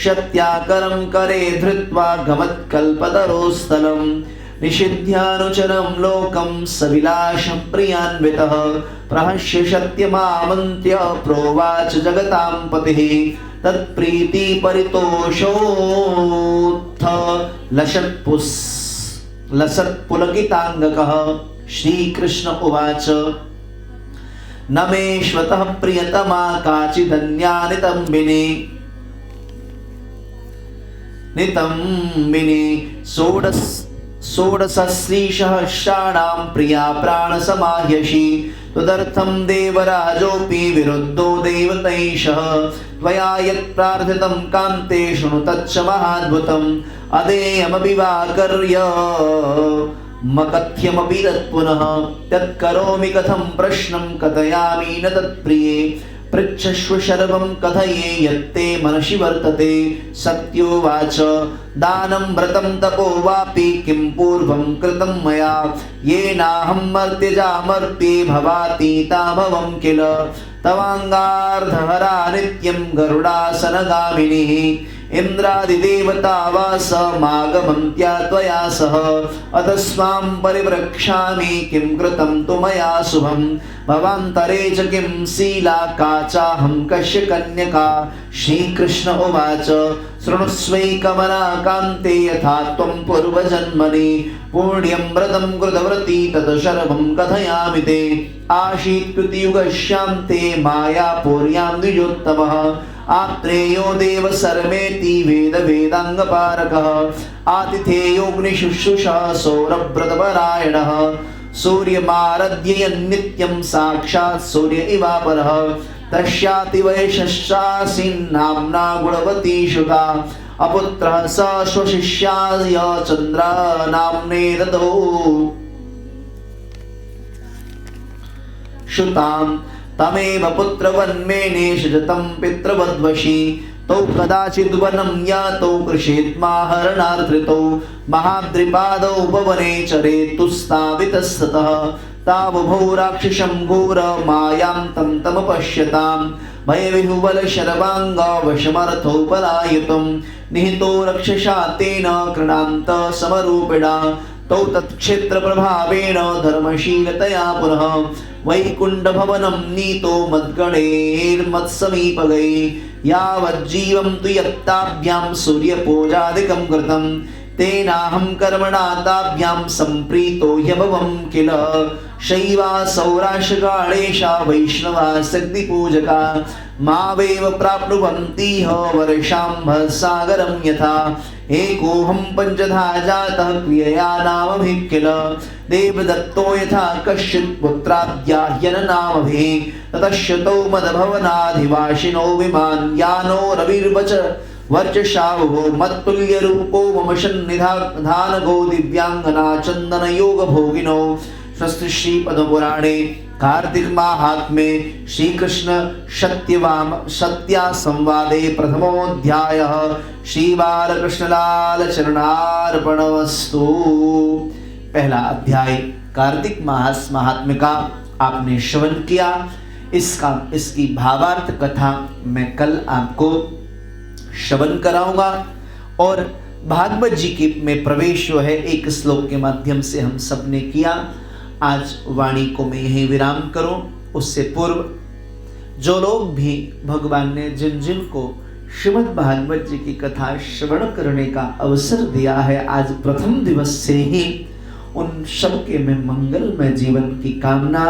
शत्याकरं करे धृत्वा गमत्कल्पतरोस्थलं। निषिध्यानुचरं लोकं सविलासं प्रियान्वितः। प्रहस्य सत्यमामन्त्य प्रोवाच जगतां पतिः। तत्प्रीति परितोषोऽथ लसत्पुलकिताङ्गकः। श्रीकृष्ण उवाच न मे श्वतः प्रियतमा काचिदन्या नितम्बिनी। षोडशश्रीसहस्राणां प्रिया प्राणसमाह्यसि। तदर्थं देवराजोऽपि विरुद्धो देवतैषः। त्वया यत् प्रार्थितं कान्ते शृणु तच्च महाद्भुतम्। अदेयमपि वा कार्यमकथ्यमपि तत्पुनः। तत्करोमि कथं प्रश्नं कथयामि न तत्प्रिये। पृच्छस्व सर्वं कथये यत्ते मनसि वर्तते। सत्योवाच दानं व्रतं तपो वापि किं पूर्वं कृतं मया। येनाहं मर्त्यजामर्त्ये भवातीता भवं किल। तवाङ्गार्धहरा नित्यं गरुडासनगामिनीः। इन्द्रादिदेवता वा समागमन्त्या त्वया सह। अतस्त्वां परिप्रक्ष्यामि किं कृतं तु मया शुभम्। भवान्तरे च किं शीला का चाहं कस्य कन्यका। श्रीकृष्ण उवाच शृणुष्वैकमनाकान्ते यथा त्वं पूर्वजन्मनि। पुण्यं व्रतं कृतवती तत् सर्वं कथयामि ते। आसीत् कृतयुगस्यान्ते मायापुर्यां द्विजोत्तमः। आत्रेयो देव सर्वेति वेद वेदाङ्गपारकः। आतिथेयोऽग्निशुश्रूषः सौरव्रतपरायणः। सूर्यमाराध्ययन् साक्षात् सूर्य इवापरः। तस्यातिवैशस्यासीन्नाम्ना गुणवती सुता। अपुत्रः स स्वशिष्याय चन्द्रनाम्ने ददौ सुताम्। तमेव पुत्रवन्मेने सजतं पितृवद्वशी। तौ कदाचिद् वनं यातौ कृषेत्माहरणार्थितौ। महाद्रिपादौ भवने चरेतुस्तावितस्ततः। तावुभौ राक्षसं घोर मायां तं तमपश्यताम्। भयविह्वलशर्वाङ्गवशमर्थौ पलायितुं। निहितो रक्षसा तेन कृणान्त समरूपिणा। तौ तत्क्षेत्रप्रभावेण धर्मशीलतया पुनः। वैकुण्ठभवनं नीतो मद्गणैर्मत्समीपगै। यावज्जीवं तु यत्ताभ्यां सूर्यपूजादिकं कृतं। तेनाहं कर्मणा ताभ्यां सम्प्रीतो ह्यभवं किल। शैवा सौराष्ट्रगाणेशा वैष्णवा शक्तिपूजका। मावेव प्राप्नुवन्तीह वर्षाम्भसागरं यथा। एकोऽहं पञ्चधा जातः क्रियया नामभिः किल। देवदत्तो यथा कश्चित् पुत्राद्याह्यन नामभिः। ततश्यतौ मदभवनाधिवासिनो विमानयानो रविर्वच वर्चशावो। मत्तुल्यरूपो मम सन्निधानगो दिव्यांगना चन्दनयोगभोगिनो। स्वस्ति श्रीपद्मपुराणे कार्तिक माहात्म्ये श्रीकृष्ण सत्या संवादे प्रथमोऽध्यायः। श्रीबालकृष्णलाल चरणार्पणमस्तु। पहला अध्याय कार्तिक मास महात्म्य का आपने श्रवण किया। इसकी भावार्थ कथा मैं कल आपको श्रवण कराऊंगा। और भागवत जी के में प्रवेश जो है एक श्लोक के माध्यम से हम सब ने किया। आज वाणी को मैं यहीं विराम करूं। उससे पूर्व जो लोग भी भगवान ने जिन जिन को श्रीमद् भागवत जी की कथा श्रवण करने का अवसर दिया है, आज प्रथम दिवस से ही उन सब के मैं मंगलमय जीवन की कामना,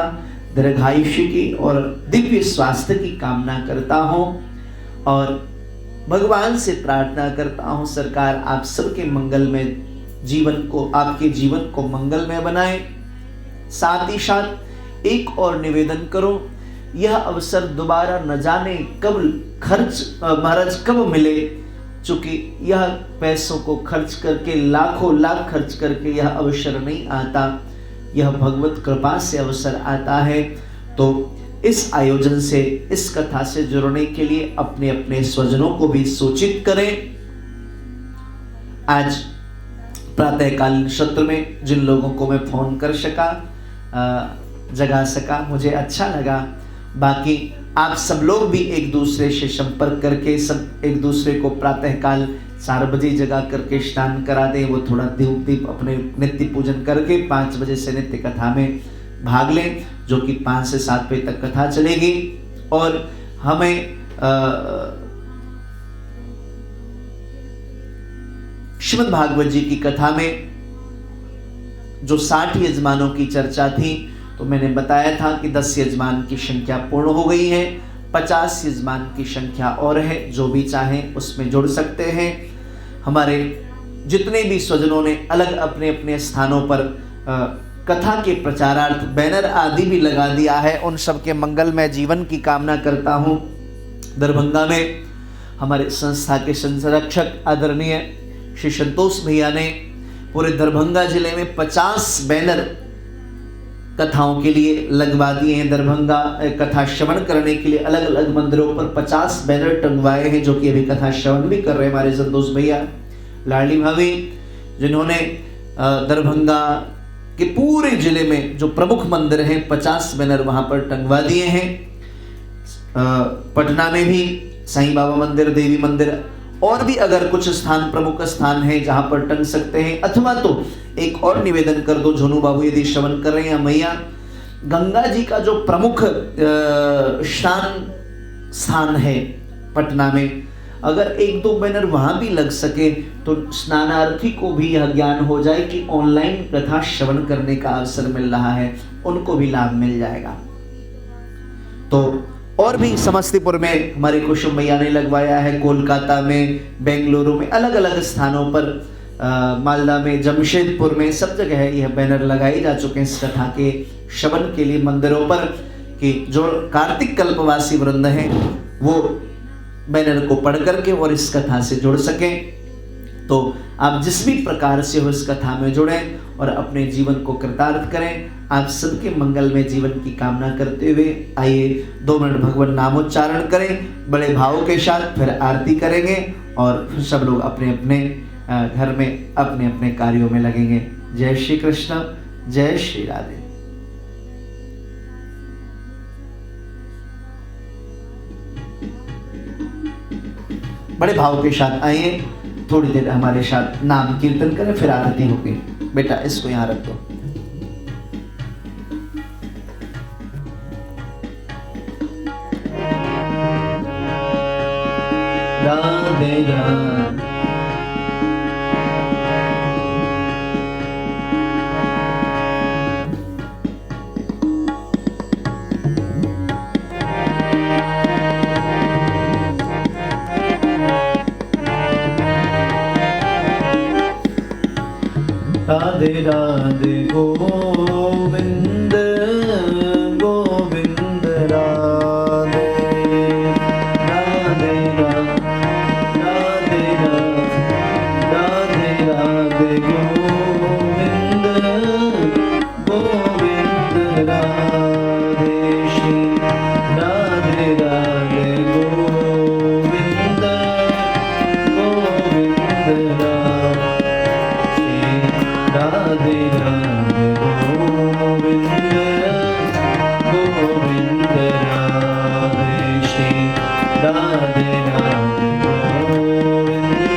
दीर्घायुष्य की और दिव्य स्वास्थ्य की कामना करता हूँ और भगवान से प्रार्थना करता हूँ सरकार आप सबके मंगलमय जीवन को, आपके जीवन को मंगलमय बनाए। साथ ही साथ एक और निवेदन करो, यह अवसर दोबारा न जाने कब खर्च महाराज कब मिले, चूंकि यह पैसों को खर्च करके लाखों लाख खर्च करके यह अवसर नहीं आता, यह भगवत कृपा से अवसर आता है। तो इस आयोजन से, इस कथा से जुड़ने के लिए अपने अपने स्वजनों को भी सूचित करें। आज प्रातःकालीन सत्र में जिन लोगों को मैं फोन कर सका, जगा सका, मुझे अच्छा लगा। बाकी आप सब लोग भी एक दूसरे से संपर्क करके सब एक दूसरे को प्रातःकाल 4 बजे जगा करके स्नान करा दें। वो थोड़ा दीप अपने नित्य पूजन करके 5 बजे से नित्य कथा में भाग लें, जो कि 5 से 7 बजे तक कथा चलेगी। और हमें श्रीमद् भागवत जी की कथा में जो 60 यजमानों की चर्चा थी, तो मैंने बताया था कि 10 यजमान की संख्या पूर्ण हो गई है, 50 यजमान की संख्या और है। जो भी चाहें उसमें जुड़ सकते हैं। हमारे जितने भी स्वजनों ने अलग अपने अपने स्थानों पर कथा के प्रचारार्थ बैनर आदि भी लगा दिया है, उन सब के मंगलमय जीवन की कामना करता हूँ। दरभंगा में हमारे संस्था के संरक्षक आदरणीय श्री संतोष भैया ने पूरे दरभंगा जिले में 50 बैनर कथाओं के लिए लगवा दिए हैं। दरभंगा कथा श्रवण करने के लिए अलग अलग मंदिरों पर 50 बैनर टंगवाए हैं, जो कि अभी कथा श्रवण भी कर रहे हैं हमारे संतोष भैया लाडली भाभी, जिन्होंने दरभंगा के पूरे जिले में जो प्रमुख मंदिर हैं 50 बैनर वहां पर टंगवा दिए हैं। पटना में भी साईं बाबा मंदिर, देवी मंदिर और भी अगर कुछ स्थान प्रमुख स्थान है जहां पर टंग सकते हैं। अथवा तो एक और निवेदन कर दो, झोनू बाबू यदि श्रवण कर रहे हैं, मैया गंगा जी का जो प्रमुख स्थान है पटना में, अगर 1-2 बैनर वहां भी लग सके तो स्नानार्थी को भी यह ज्ञान हो जाए कि ऑनलाइन कथा श्रवण करने का अवसर मिल रहा है, उनको भी लाभ मिल जाएगा। तो और भी समस्तीपुर में हमारे कुसुम भैया ने लगवाया है, कोलकाता में, बेंगलुरु में, अलग अलग स्थानों पर, मालदा में, जमशेदपुर में, सब जगह यह बैनर लगाए जा चुके हैं इस कथा के श्रवण के लिए मंदिरों पर, कि जो कार्तिक कल्पवासी वृंद हैं वो बैनर को पढ़ करके और इस कथा से जुड़ सकें। तो आप जिस भी प्रकार से हो इस कथा में जुड़ें और अपने जीवन को कृतार्थ करें। आप सबके मंगल में जीवन की कामना करते हुए आइए 2 मिनट भगवान नामोच्चारण करें बड़े भाव के साथ, फिर आरती करेंगे और फिर सब लोग अपने अपने घर में अपने अपने कार्यों में लगेंगे। जय श्री कृष्ण, जय श्री राधे। बड़े भाव के साथ आइए, थोड़ी देर हमारे साथ नाम कीर्तन करें, फिर आरती होगी। बेटा इसको यहाँ रख दो। राधे राधे राधे राधे गोविंद गोविंद राधे राधे राधे राधे राधे गोविंद गोविंद राधे श्री राधे राधे गोविंद गोविंद राधे राधे गोविंद गोविंद राधे श्री राधे राधे गोविंद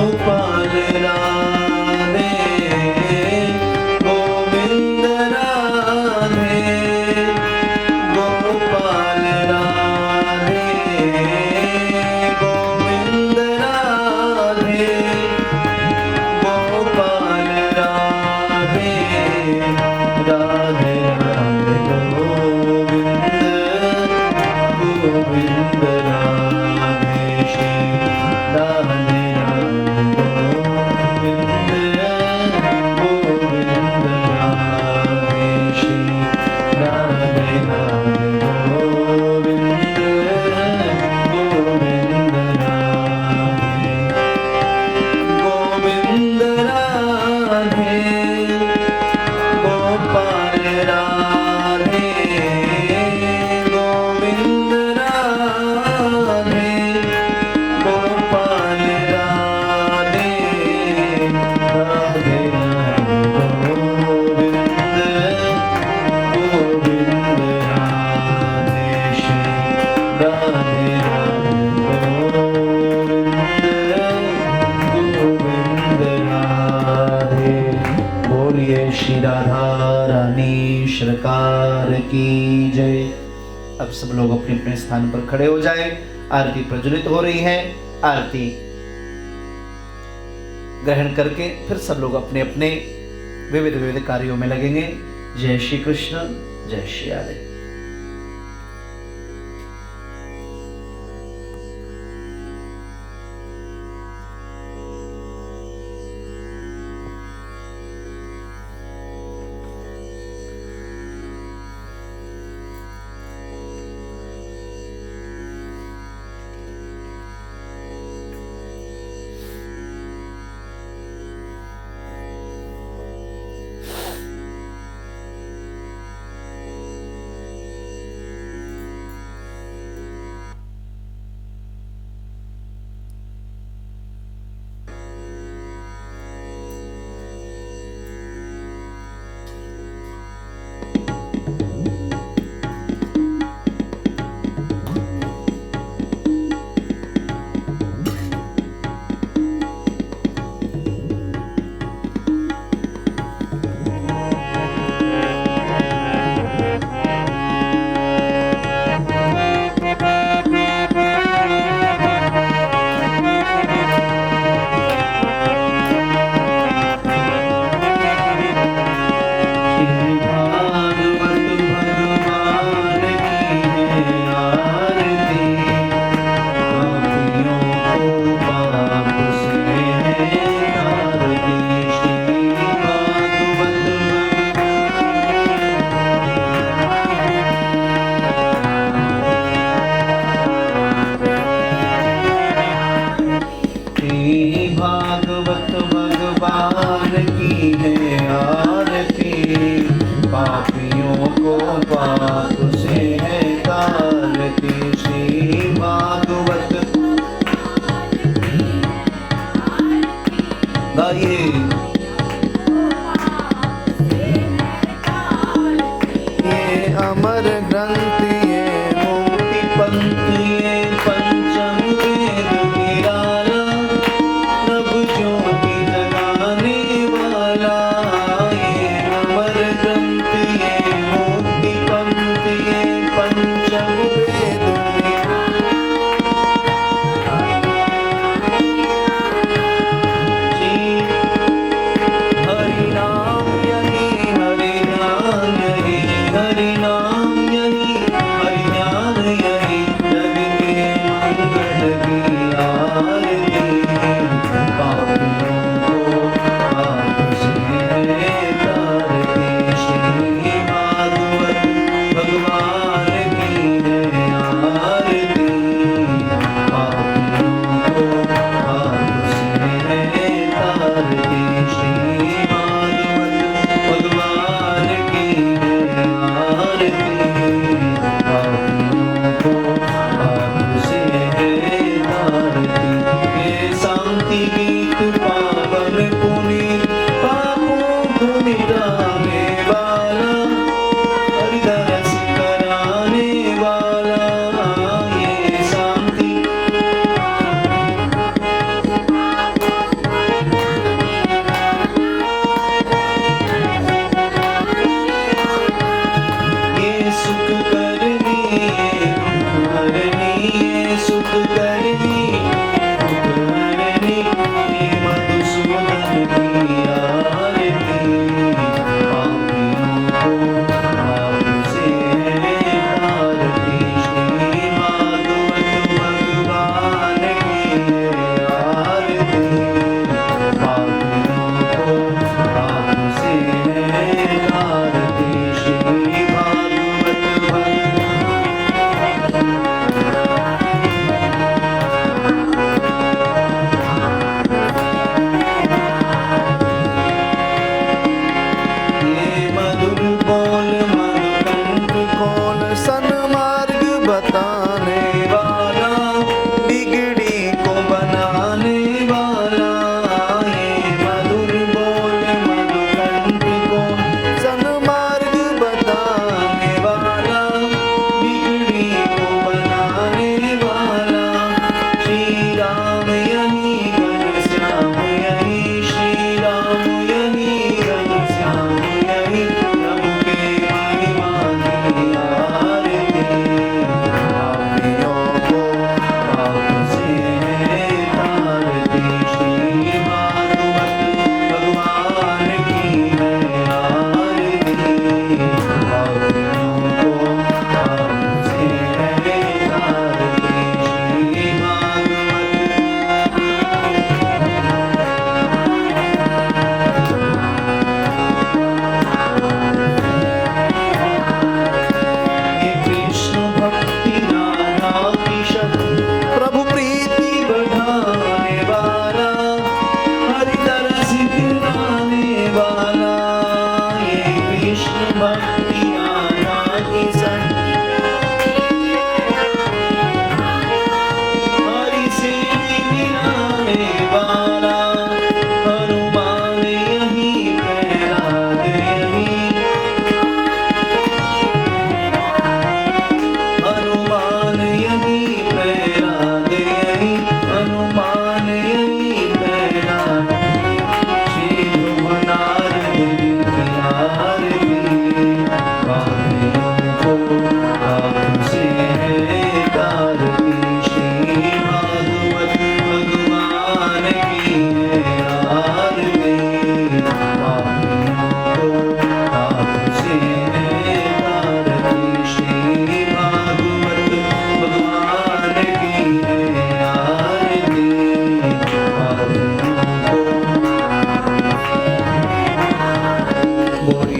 गोपाल राधे गोविंद राधे गोपाल राधे गोविंद राधे गोपाल राधे राधे राधे गोविंद गोविंद राधे श्री राधे राधे गोविंद गोविंद राधे श्री राधे राधे गोविंद गोविंद राधे गोविंद राधे गोपाल राधे गोविंद राधे गोपाल राधे राधे गोविंद गोविंद राधे श्री राधे गोविंद राधे। बोलिए श्री राधा रानी सरकार की जय। अब सब लोग अपने अपने स्थान पर खड़े हो जाएं। आरती प्रज्वलित हो रही है। आरती ग्रहण करके फिर सब लोग अपने अपने विविध विविध कार्यों में लगेंगे। जय श्री कृष्ण, जय श्री राधे। भागवत भगवान की है आरती, पापियों को पाप से है तारती। श्री भागवत गाइए। ये अमर ग्रंथ, ये मुक्ति पंथ, ये पंचम वेद निराला, प्रभु ज्योति जगाने वाला। ये अमर ग्रंथ, ये मुक्ति पंथ, ये पंचम वेद निराला।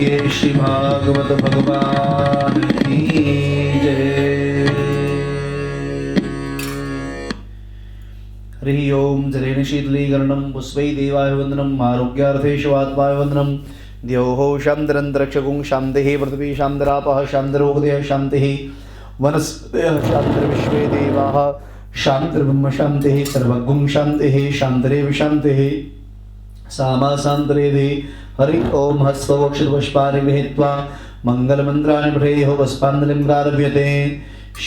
बोलिए श्री भागवत भगवान की जय। हरि ओम। जलेन शीतलीकरणं पुष्पै देवाय वंदनम् आरोग्यार्थे शिवात्माय वंदनम्। द्यौः शान्तिरन्तरिक्षगुं शान्तिः पृथिवी शान्तिरापः शान्तिरोगदयः शान्तिः वनस्पतयः शान्तिर्विश्वे देवाः शान्तिर्ब्रह्म शान्तिः सर्वगुं शान्तिः शान्तिरेव शान्तिः सामा शान्तिरेधि। हरि ओम। हस्तवक्षपुष्पाणि गृहीत्वा मङ्गलमन्त्राणि पठेयुः पुष्पाञ्जलिं प्रारभ्यते।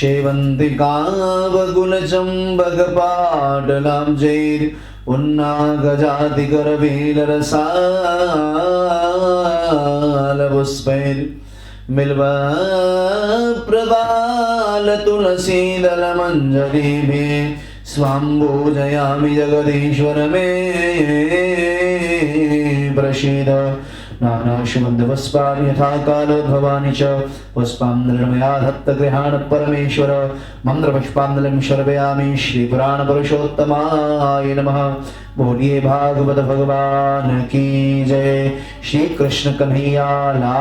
सेवन्ति कावकुलचम्बकपाटलां जैर्उन्नागजातिकरवीलरसालपुष्पैर्मिल्वप्रवालतुलसीदलमञ्जरीभिः स्वाम्बोजयामि जगदीश्वर मे प्रसीद। नानाशुगन्धपुष्पाणि यथा कालोद्भवानि च पुष्पाञ्जलिर्मया दत्तगृहाण परमेश्वर। मन्त्रपुष्पाञ्जलिं शर्वयामि श्रीपुराणपुरुषोत्तमाय नमः। बोलिए भागवत भगवान की जय। श्री कृष्ण कन्हैया लाल।